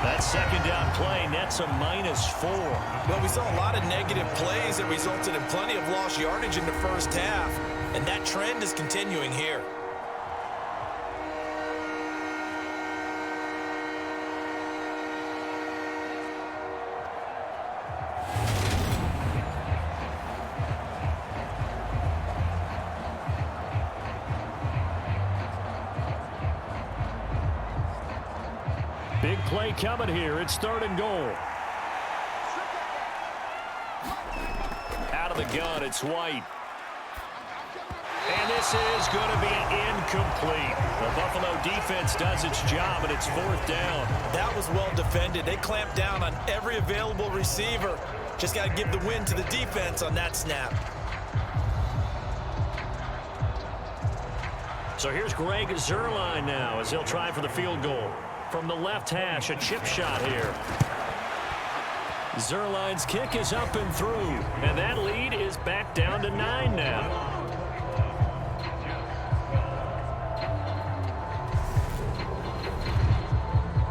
That 2nd down play nets a -4. Well, we saw a lot of negative plays that resulted in plenty of lost yardage in the 1st half, and that trend is continuing here. Big play coming here. It's 3rd and goal. Out of the gun, it's White. And this is going to be incomplete. The Buffalo defense does its job, and it's 4th down. That was well defended. They clamped down on every available receiver. Just got to give the win to the defense on that snap. So here's Greg Zuerlein now as he'll try for the field goal. From the left hash, a chip shot here. Zuerlein's kick is up and through, and that lead is back down to 9 now.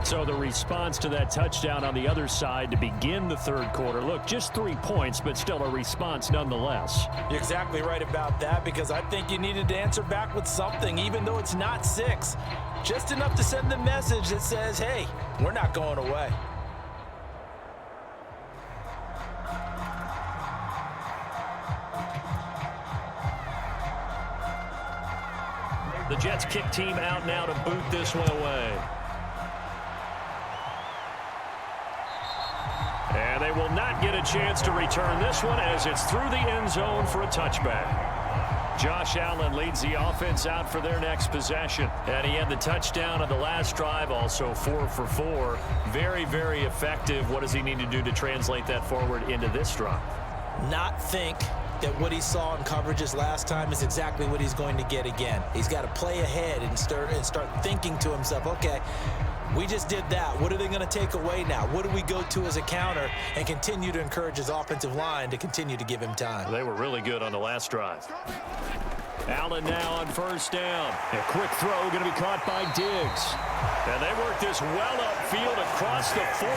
So the response to that touchdown on the other side to begin the third quarter. Look, just 3 points, but still a response nonetheless. You're exactly right about that, because I think you needed to answer back with something, even though it's not 6. Just enough to send the message that says, hey, we're not going away. The Jets kick team out now to boot this one away. And they will not get a chance to return this one as it's through the end zone for a touchback. Josh Allen leads the offense out for their next possession. And he had the touchdown on the last drive, also 4 for 4. Very, very effective. What does he need to do to translate that forward into this drive? Not think that what he saw in coverages last time is exactly what he's going to get again. He's got to play ahead and start thinking to himself, okay, we just did that. What are they going to take away now? What do we go to as a counter? And continue to encourage his offensive line to continue to give him time. They were really good on the last drive. Allen now on first down. A quick throw going to be caught by Diggs. And they work this well upfield across the 45.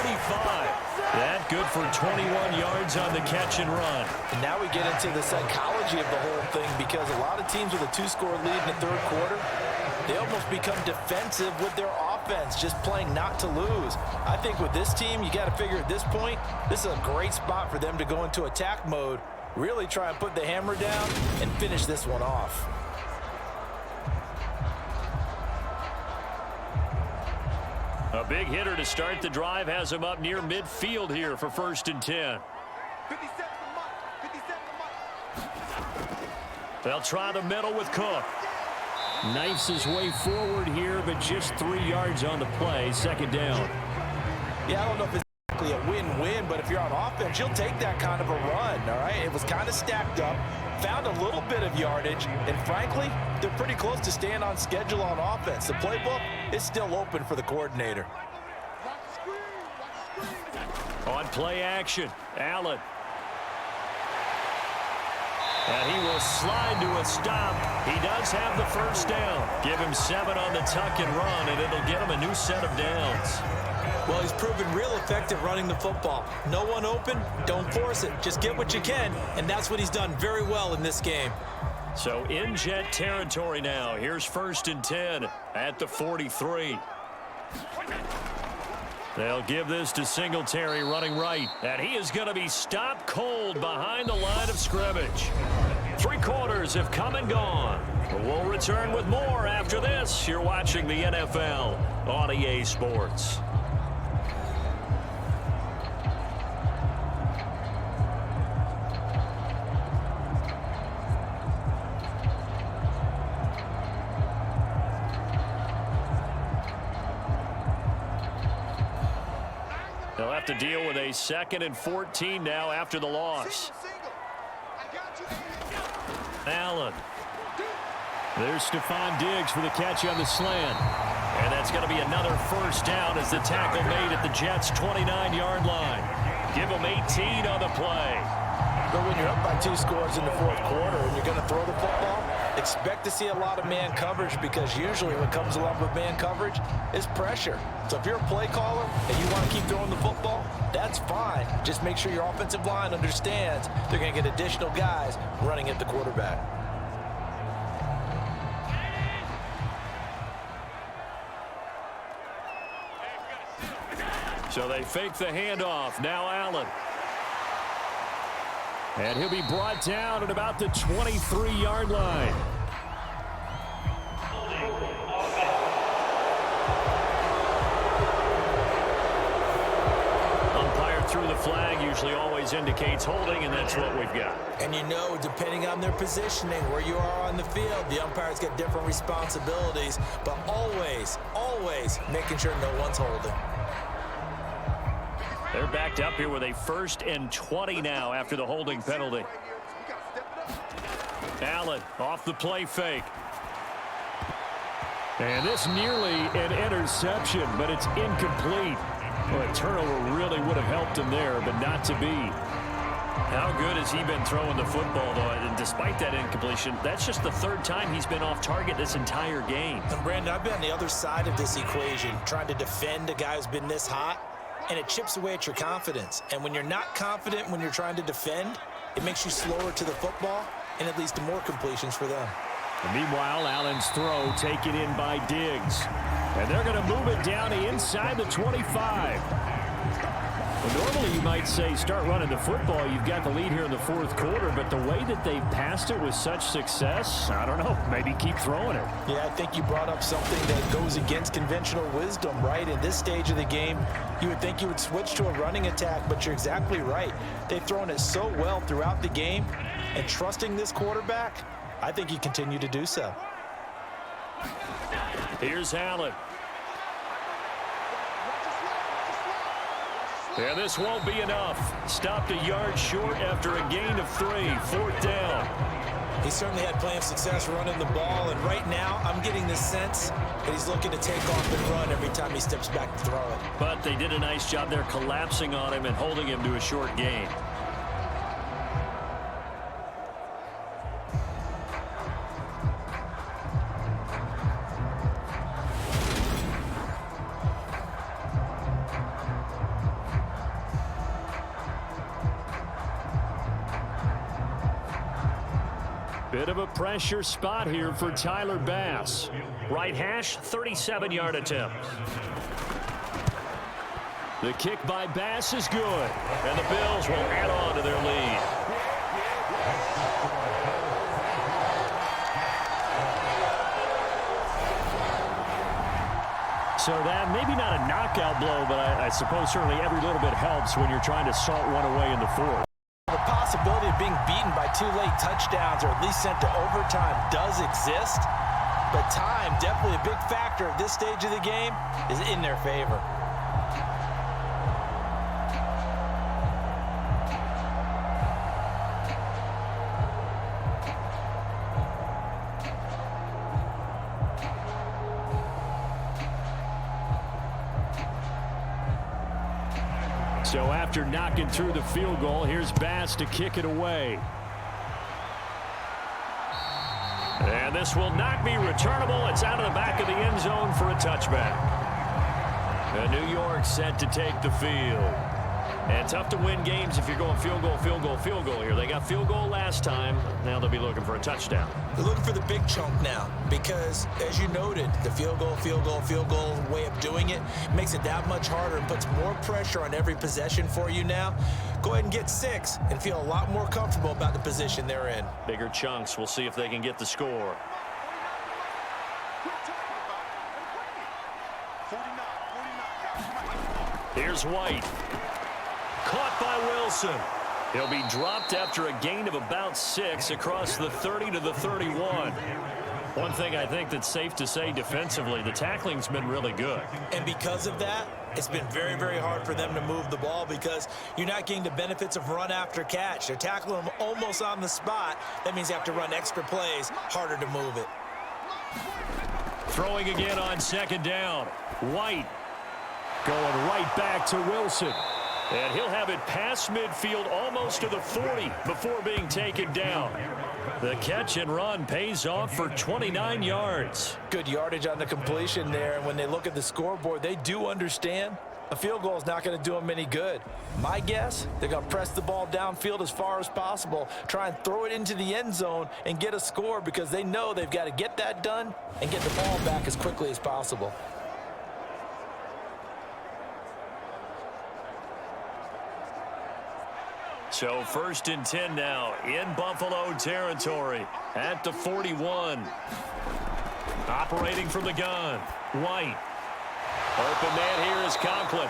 That good for 21 yards on the catch and run. And now we get into the psychology of the whole thing, because a lot of teams with a 2-score lead in the third quarter, they almost become defensive with their offense, just playing not to lose. I think with this team, you got to figure at this point, this is a great spot for them to go into attack mode, really try and put the hammer down and finish this one off. A big hitter to start the drive has him up near midfield here for 1st and 10. They'll try the middle with Cook. Knifes his way forward here, but just 3 yards on the play. 2nd down. Yeah, I don't know if it's exactly a win-win, but if you're on offense, you'll take that kind of a run, all right? It was kind of stacked up, found a little bit of yardage, and frankly, they're pretty close to staying on schedule on offense. The playbook is still open for the coordinator. On play action, Allen. And he will slide to a stop. He does have the first down. Give him 7 on the tuck and run, and it'll get him a new set of downs. Well, he's proven real effective running the football. No one open, don't force it. Just get what you can, and that's what he's done very well in this game. So in Jet territory now. Here's 1st and 10 at the 43. They'll give this to Singletary running right. And he is going to be stopped cold behind the line of scrimmage. 3 quarters have come and gone. We'll return with more after this. You're watching the NFL on EA Sports. They'll have to deal with a 2nd and 14 now after the loss. Allen. There's Stephon Diggs for the catch on the slant. And that's going to be another first down as the tackle made at the Jets' 29-yard line. Give them 18 on the play. But when you're up by 2 scores in the 4th quarter and you're going to throw the football, expect to see a lot of man coverage, because usually what comes along with man coverage is pressure. So if you're a play caller and you want to keep throwing the football, that's fine. Just make sure your offensive line understands they're going to get additional guys running at the quarterback. So they fake the handoff. Now Allen. And he'll be brought down at about the 23-yard line. Umpire threw the flag, usually always indicates holding, and that's what we've got. And you know, depending on their positioning, where you are on the field, the umpires get different responsibilities, but always, always making sure no one's holding. They're backed up here with a 1st and 20 now after the holding penalty. Allen off the play fake. And this nearly an interception, but it's incomplete. Well, a turnover really would have helped him there, but not to be. How good has he been throwing the football, though? And despite that incompletion, that's just the third time he's been off target this entire game. And Brandon, I've been on the other side of this equation, trying to defend a guy who's been this hot, and it chips away at your confidence. And when you're not confident when you're trying to defend, it makes you slower to the football, and it leads to more completions for them. And meanwhile, Allen's throw taken in by Diggs. And they're going to move it down to inside the 25. Well, normally you might say start running the football. You've got the lead here in the fourth quarter, but the way that they've passed it with such success, I don't know, maybe keep throwing it. Yeah, I think you brought up something that goes against conventional wisdom, right? In this stage of the game, you would think you would switch to a running attack, but you're exactly right. They've thrown it so well throughout the game, and trusting this quarterback, I think you continue to do so. Here's Allen. And this won't be enough. Stopped a yard short after a gain of 3. Fourth down. He certainly had plenty of success running the ball, and right now I'm getting the sense that he's looking to take off and run every time he steps back to throw it. But they did a nice job there collapsing on him and holding him to a short gain. Bit of a pressure spot here for Tyler Bass. Right hash, 37-yard attempt. The kick by Bass is good, and the Bills will add on to their lead. So that maybe not a knockout blow, but I suppose certainly every little bit helps when you're trying to salt one away in the fourth. The possibility of being beaten by 2 late touchdowns or at least sent to overtime does exist, but time, definitely a big factor at this stage of the game, is in their favor. So after knocking through the field goal, here's Bass to kick it away. And this will not be returnable. It's out of the back of the end zone for a touchback. And New York set to take the field. And tough to win games if you're going field goal, field goal, field goal here. They got field goal last time. Now they'll be looking for a touchdown. They're looking for the big chunk now because, as you noted, the field goal way of doing it makes it that much harder and puts more pressure on every possession for you now. Go ahead and get 6 and feel a lot more comfortable about the position they're in. Bigger chunks. We'll see if they can get the score. Here's White. Caught by Wilson. He'll be dropped after a gain of about 6 across the 30 to the 31. One thing I think that's safe to say defensively, the tackling's been really good. And because of that, it's been very, very hard for them to move the ball because you're not getting the benefits of run after catch. They're tackling them almost on the spot. That means they have to run extra plays, harder to move it. Throwing again on second down. White going right back to Wilson. And he'll have it past midfield almost to the 40 before being taken down. The catch and run pays off for 29 yards. Good yardage on the completion there. And when they look at the scoreboard, they do understand a field goal is not going to do them any good. My guess, they're going to press the ball downfield as far as possible, try and throw it into the end zone and get a score because they know they've got to get that done and get the ball back as quickly as possible. So 1st and 10 now in Buffalo territory at the 41. Operating from the gun. White. Open man here is Conklin.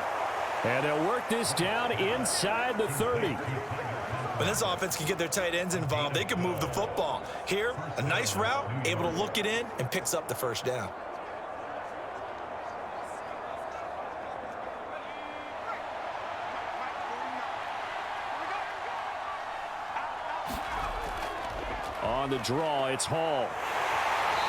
And they'll work this down inside the 30. When this offense can get their tight ends involved, they can move the football. Here, a nice route, able to look it in, and picks up the first down. On the draw, it's Hall.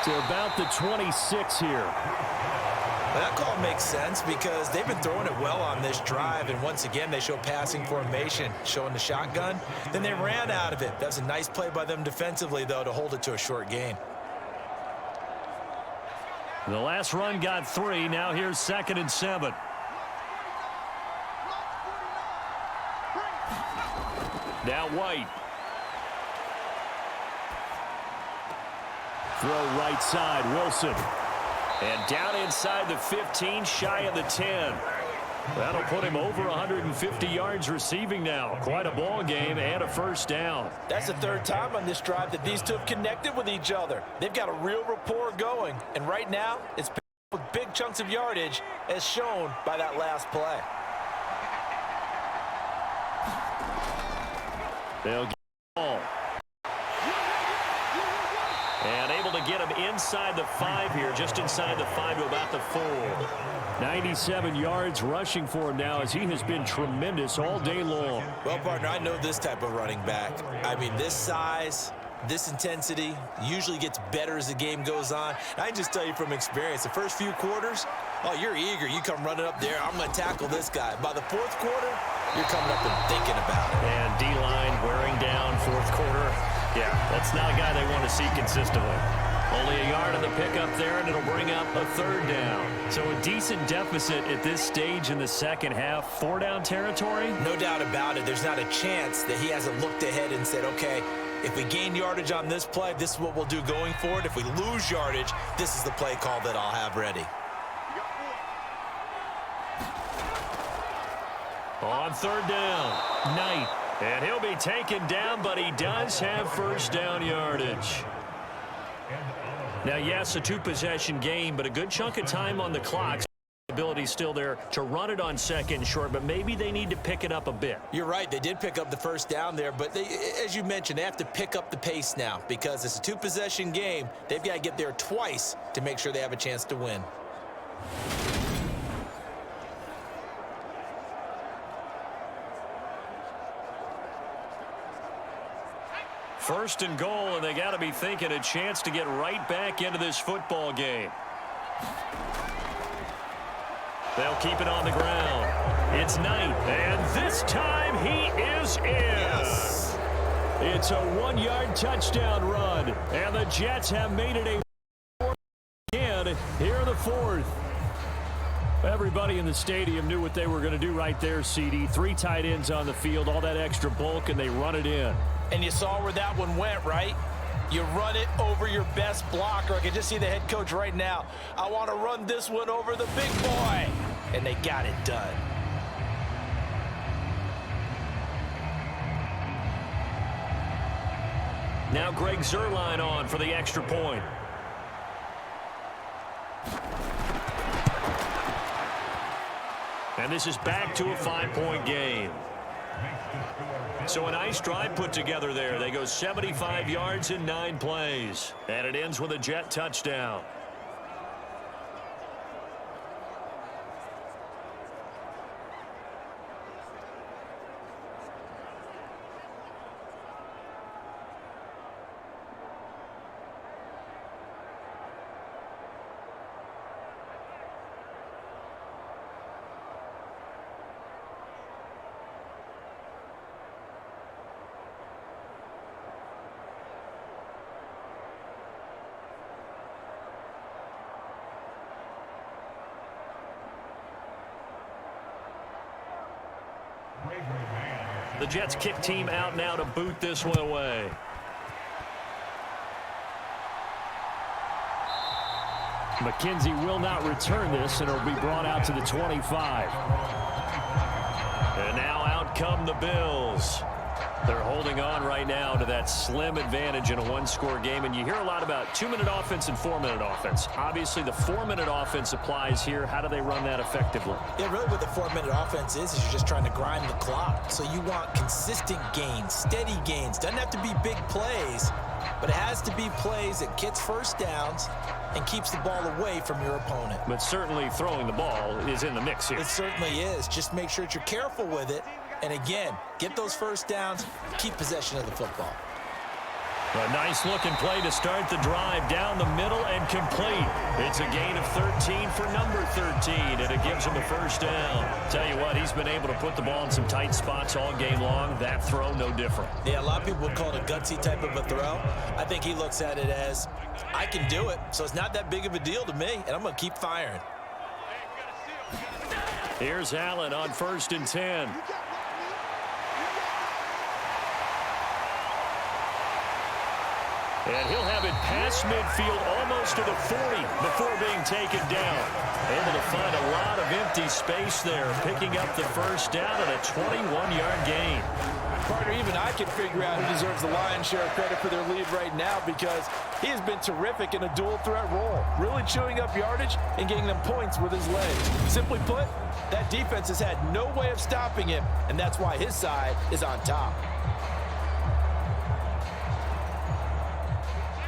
to about the 26 here. Well, that call makes sense because they've been throwing it well on this drive, and once again they show passing formation, showing the shotgun. Then they ran out of it. That's a nice play by them defensively, though, to hold it to a short gain. The last run got 3. Now here's 2nd and 7. Now White. Throw right side, Wilson. And down inside the 15, shy of the 10. That'll put him over 150 yards receiving now. Quite a ball game and a first down. That's the 3rd time on this drive that these two have connected with each other. They've got a real rapport going. And right now, it's with big chunks of yardage as shown by that last play. They'll get the ball. And able to get him inside the 5 here, just inside the 5 to about the 4. 97 yards rushing for him now as he has been tremendous all day long. Well, partner, I know this type of running back. I mean, this size, this intensity usually gets better as the game goes on. And I can just tell you from experience, the first few quarters, oh, you're eager. You come running up there, I'm going to tackle this guy. By the 4th quarter, you're coming up and thinking about it. And D-line wearing down 4th quarter. Yeah, that's not a guy they want to see consistently. Only a yard on the pickup there, and it'll bring up a 3rd down. So a decent deficit at this stage in the second half. 4-down territory? No doubt about it. There's not a chance that he hasn't looked ahead and said, okay, if we gain yardage on this play, this is what we'll do going forward. If we lose yardage, this is the play call that I'll have ready. On 3rd down, Knight. And he'll be taken down, but he does have first down yardage. Now, yes, a 2-possession game, but a good chunk of time on the clock. Ability still there to run it on 2nd and short, but maybe they need to pick it up a bit. You're right. They did pick up the first down there, but they, as you mentioned, they have to pick up the pace now because it's a 2-possession game. They've got to get there twice to make sure they have a chance to win. First and goal, and they got to be thinking a chance to get right back into this football game. They'll keep it on the ground. It's Knight, and this time he is in. Yes. It's a 1-yard touchdown run, and the Jets have made it a 4th again here in the 4th. Everybody in the stadium knew what they were going to do right there, CD. 3 tight ends on the field, all that extra bulk, and they run it in. And you saw where that one went, right? You run it over your best blocker. I can just see the head coach right now. I want to run this one over the big boy. And they got it done. Now Greg Zuerlein on for the extra point. And this is back to a 5-point game. So a nice drive put together there. They go 75 yards in 9 plays. And it ends with a Jet touchdown. The Jets kick team out now to boot this one away. McKenzie will not return this, and it'll be brought out to the 25. And now out come the Bills. They're holding on right now to that slim advantage in a 1-score game. And you hear a lot about 2-minute offense and 4-minute offense. Obviously, the 4-minute offense applies here. How do they run that effectively? Yeah, really what the 4-minute offense is you're just trying to grind the clock. So you want consistent gains, steady gains. Doesn't have to be big plays, but it has to be plays that gets first downs and keeps the ball away from your opponent. But certainly throwing the ball is in the mix here. It certainly is. Just make sure that you're careful with it. And again, get those first downs, keep possession of the football. A nice-looking play to start the drive down the middle and complete. It's a gain of 13 for number 13, and it gives him a first down. Tell you what, he's been able to put the ball in some tight spots all game long. That throw, no different. Yeah, a lot of people would call it a gutsy type of a throw. I think he looks at it as, I can do it, so it's not that big of a deal to me, and I'm going to keep firing. Here's Allen on 1st and 10. And he'll have it past midfield almost to the 40 before being taken down. Able to find a lot of empty space there, picking up the first down and a 21-yard gain. Partner, even I can figure out who deserves the lion's share of credit for their lead right now because he has been terrific in a dual threat role, really chewing up yardage and getting them points with his legs. Simply put, that defense has had no way of stopping him, and that's why his side is on top.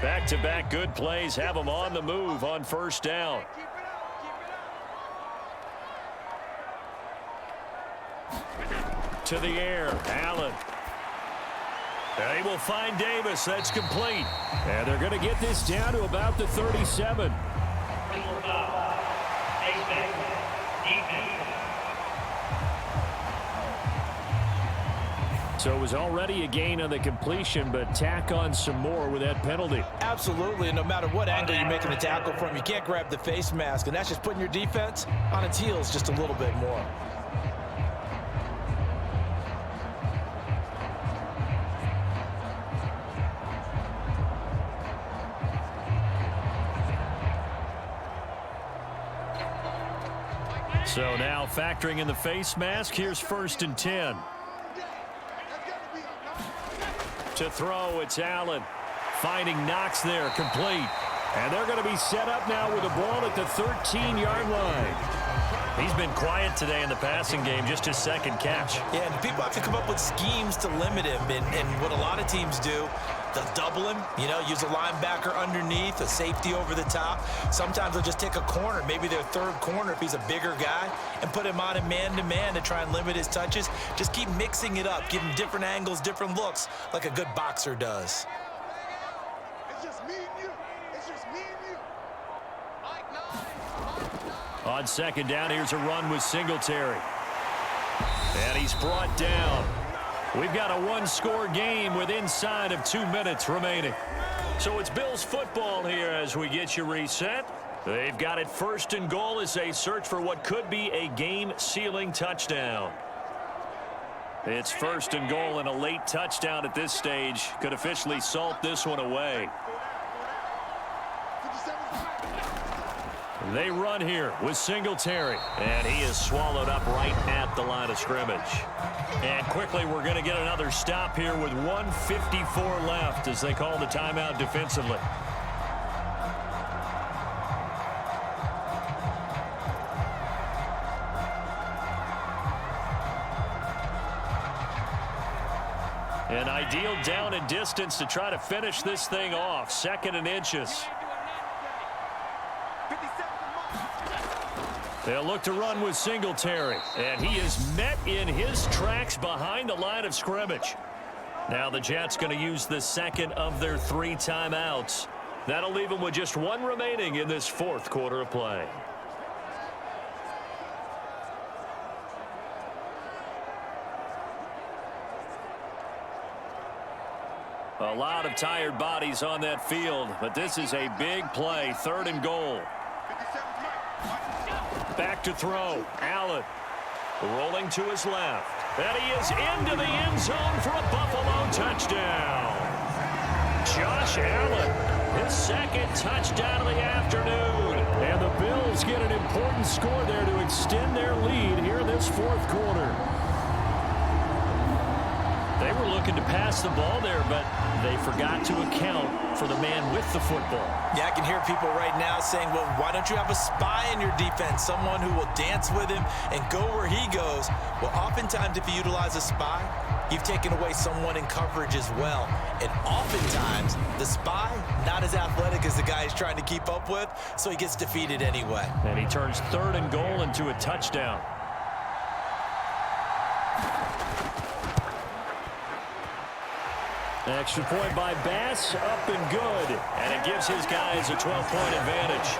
Back-to-back good plays have him on the move on first down. To the air, Allen. They will find Davis. That's complete. And they're going to get this down to about the 37. So it was already a gain on the completion, but tack on some more with that penalty. Absolutely, and no matter what angle you're making the tackle from, you can't grab the face mask, and that's just putting your defense on its heels just a little bit more. So now factoring in the face mask, here's 1st and 10. To throw, it's Allen. Finding Knox there, complete. And they're going to be set up now with the ball at the 13-yard line. He's been quiet today in the passing game, just his second catch. Yeah, and people have to come up with schemes to limit him. And what a lot of teams do, they'll double him, use a linebacker underneath, a safety over the top. Sometimes they'll just take a corner, maybe their third corner if he's a bigger guy, and put him on a man-to-man to try and limit his touches. Just keep mixing it up, give him different angles, different looks, like a good boxer does. It's just me and you. It's just me and you. On second down, here's a run with Singletary. And he's brought down. We've got a one-score game with inside of 2 minutes remaining. So it's Bills football here as we get you reset. They've got it 1st and goal as they search for what could be a game-sealing touchdown. It's 1st and goal, and a late touchdown at this stage could officially salt this one away. They run here with Singletary, and he is swallowed up right at the line of scrimmage. And quickly, we're going to get another stop here with 1:54 left as they call the timeout defensively. An ideal down and distance to try to finish this thing off. 2nd and inches. They'll look to run with Singletary, and he is met in his tracks behind the line of scrimmage. Now the Jets going to use the 2nd of their 3 timeouts. That'll leave them with just 1 remaining in this 4th quarter of play. A lot of tired bodies on that field, but this is a big play. 3rd and goal. Back to throw. Allen rolling to his left. And he is into the end zone for a Buffalo touchdown. Josh Allen, his 2nd touchdown of the afternoon. And the Bills get an important score there to extend their lead here in this 4th quarter. They were looking to pass the ball there, but they forgot to account for the man with the football. Yeah, I can hear people right now saying, well, why don't you have a spy in your defense, someone who will dance with him and go where he goes? Well, oftentimes if you utilize a spy, you've taken away someone in coverage as well. And oftentimes, the spy, not as athletic as the guy he's trying to keep up with, so he gets defeated anyway. And he turns 3rd and goal into a touchdown. Extra point by Bass, up and good. And it gives his guys a 12-point advantage.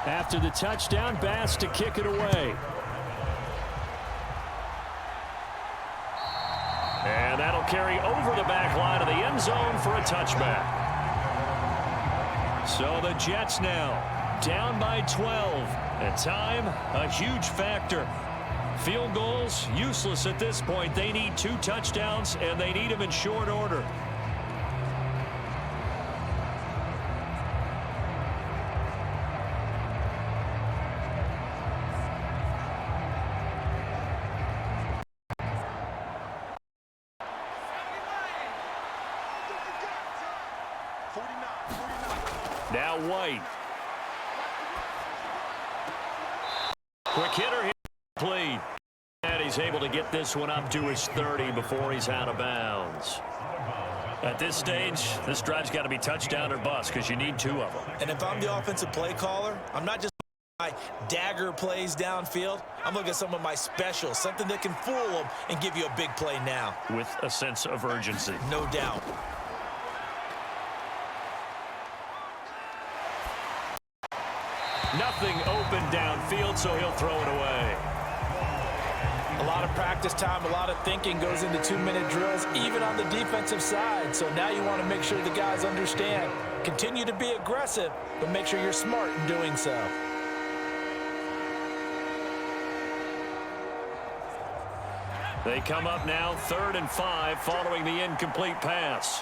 After the touchdown, Bass to kick it away. And that'll carry over the back line of the end zone for a touchback. So the Jets now down by 12. And time, a huge factor. Field goals, useless at this point. They need 2 touchdowns, and they need them in short order. Now White. Quick hitter here. Complete. And he's able to get this one up to his 30 before he's out of bounds. At this stage, this drive's got to be touchdown or bust because you need 2 of them. And if I'm the offensive play caller, I'm not just my dagger plays downfield. I'm looking at some of my specials, something that can fool them and give you a big play now. With a sense of urgency. No doubt. Nothing open downfield, so he'll throw it away. A lot of practice time, a lot of thinking goes into 2-minute drills, even on the defensive side. So now you want to make sure the guys understand. Continue to be aggressive, but make sure you're smart in doing so. They come up now 3rd and 5 following the incomplete pass.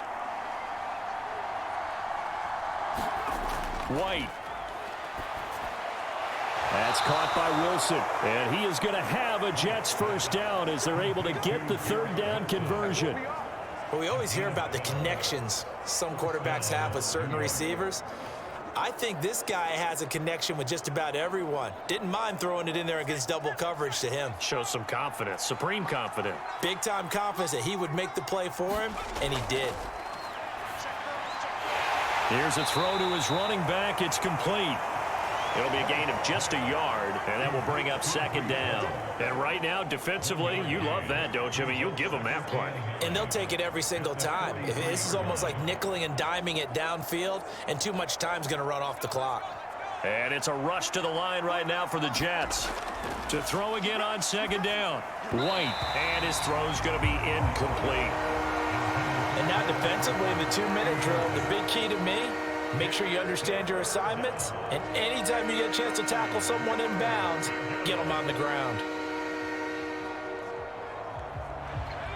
White. That's caught by Wilson, and he is going to have a Jets first down as they're able to get the 3rd down conversion. Well, we always hear about the connections some quarterbacks have with certain receivers. I think this guy has a connection with just about everyone. Didn't mind throwing it in there against double coverage to him. Shows some confidence, supreme confidence. Big-time confidence that he would make the play for him, and he did. Here's a throw to his running back. It's complete. It'll be a gain of just a yard, and that will bring up 2nd down. And right now, defensively, you love that, don't you? I mean, you'll give them that play. And they'll take it every single time. This is almost like nickeling and diming it downfield, and too much time's going to run off the clock. And it's a rush to the line right now for the Jets. To throw again on 2nd down. White, and his throw's going to be incomplete. And now defensively in the 2-minute drill, the big key to me, make sure you understand your assignments, and anytime you get a chance to tackle someone in bounds, get them on the ground.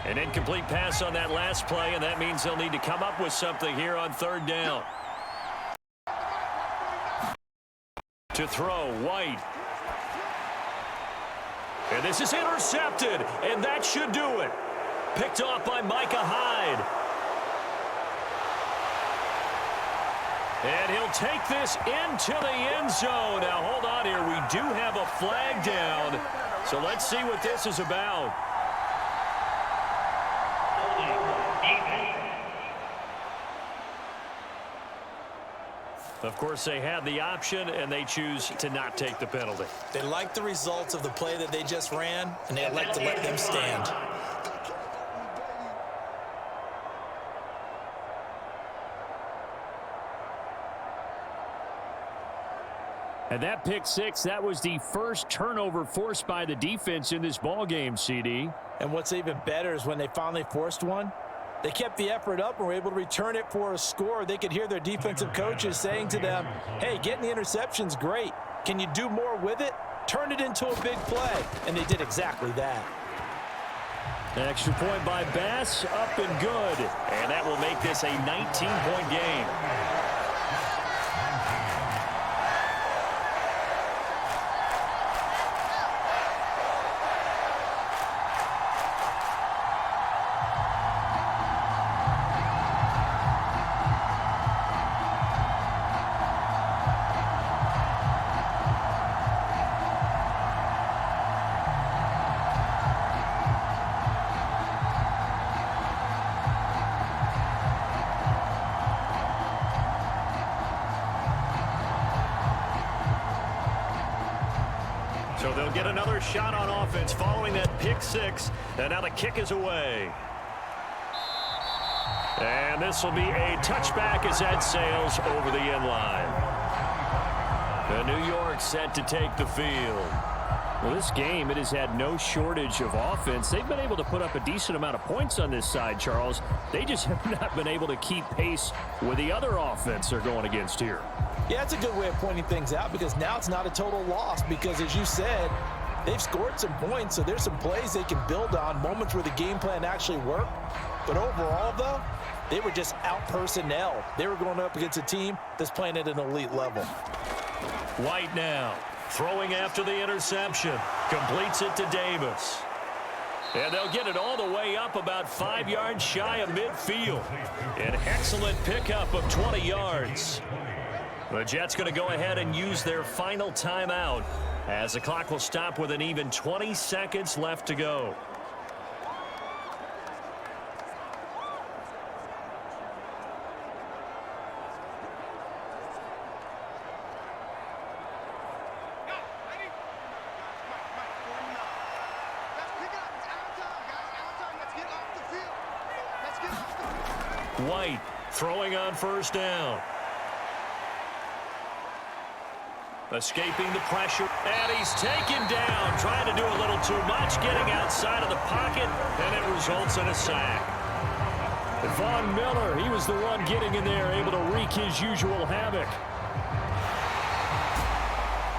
An incomplete pass on that last play, and that means they'll need to come up with something here on 3rd down. To throw, White. And this is intercepted, and that should do it. Picked off by Micah Hyde. And he'll take this into the end zone. Now, hold on here. We do have a flag down. So let's see what this is about. Of course, they had the option, and they choose to not take the penalty. They like the results of the play that they just ran, and they elect to let them stand. And that pick six, that was the first turnover forced by the defense in this ballgame, CD. And what's even better is when they finally forced one, they kept the effort up and were able to return it for a score. They could hear their defensive coaches saying to them, hey, getting the interception's great. Can you do more with it? Turn it into a big play. And they did exactly that. Extra point by Bass, up and good. And that will make this a 19-point game. So they'll get another shot on offense following that pick six. And now the kick is away. And this will be a touchback as that sails over the end line. The New York set to take the field. Well, this game, it has had no shortage of offense. They've been able to put up a decent amount of points on this side, Charles. They just have not been able to keep pace with the other offense they're going against here. Yeah, it's a good way of pointing things out because now it's not a total loss because, as you said, they've scored some points, so there's some plays they can build on, moments where the game plan actually worked. But overall, though, they were just out-personnel. They were going up against a team that's playing at an elite level. White now, throwing after the interception. Completes it to Davis. And they'll get it all the way up about 5 yards shy of midfield. An excellent pickup of 20 yards. The Jets going to go ahead and use their final timeout as the clock will stop with an even 20 seconds left to go. White throwing on first down. Escaping the pressure, and he's taken down, trying to do a little too much, getting outside of the pocket, and it results in a sack. Von Miller, he was the one getting in there, able to wreak his usual havoc.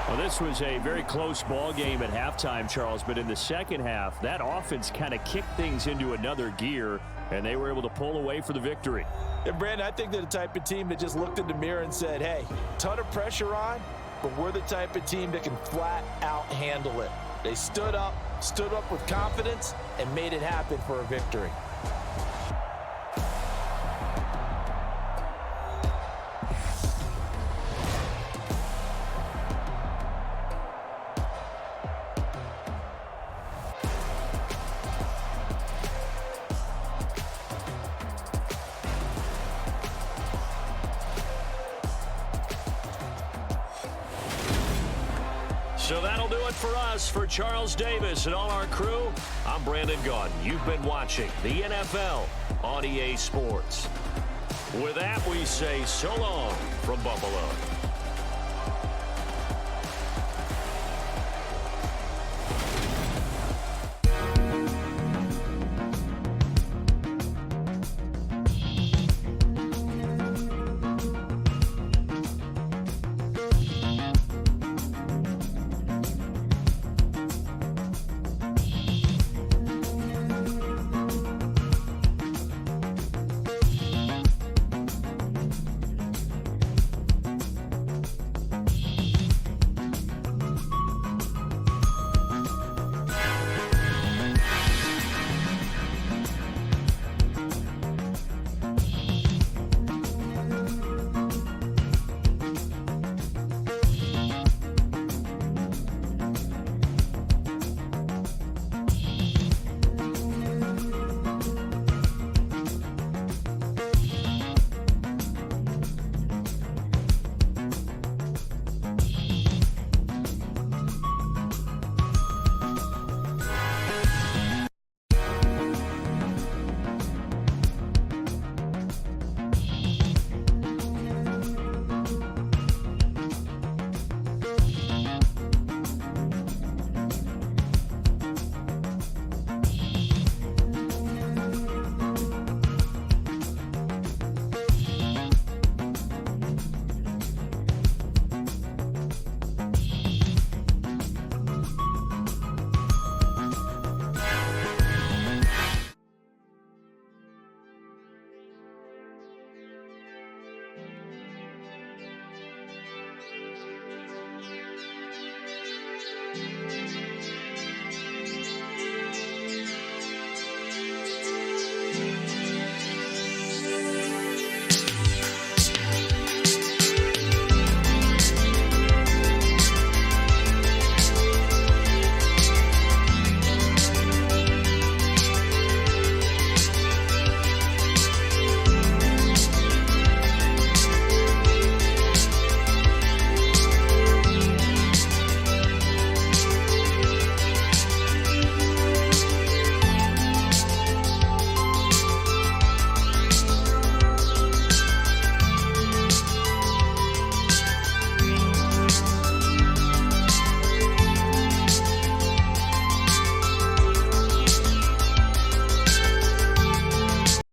Well, this was a very close ball game at halftime, Charles, but in the second half, that offense kind of kicked things into another gear, and they were able to pull away for the victory. And, Brandon, I think they're the type of team that just looked in the mirror and said, hey, ton of pressure on, but we're the type of team that can flat out handle it. They stood up with confidence, and made it happen for a victory. So that'll do it for us. For Charles Davis and all our crew, I'm Brandon Gaudin. You've been watching the NFL on EA Sports. With that, we say so long from Buffalo.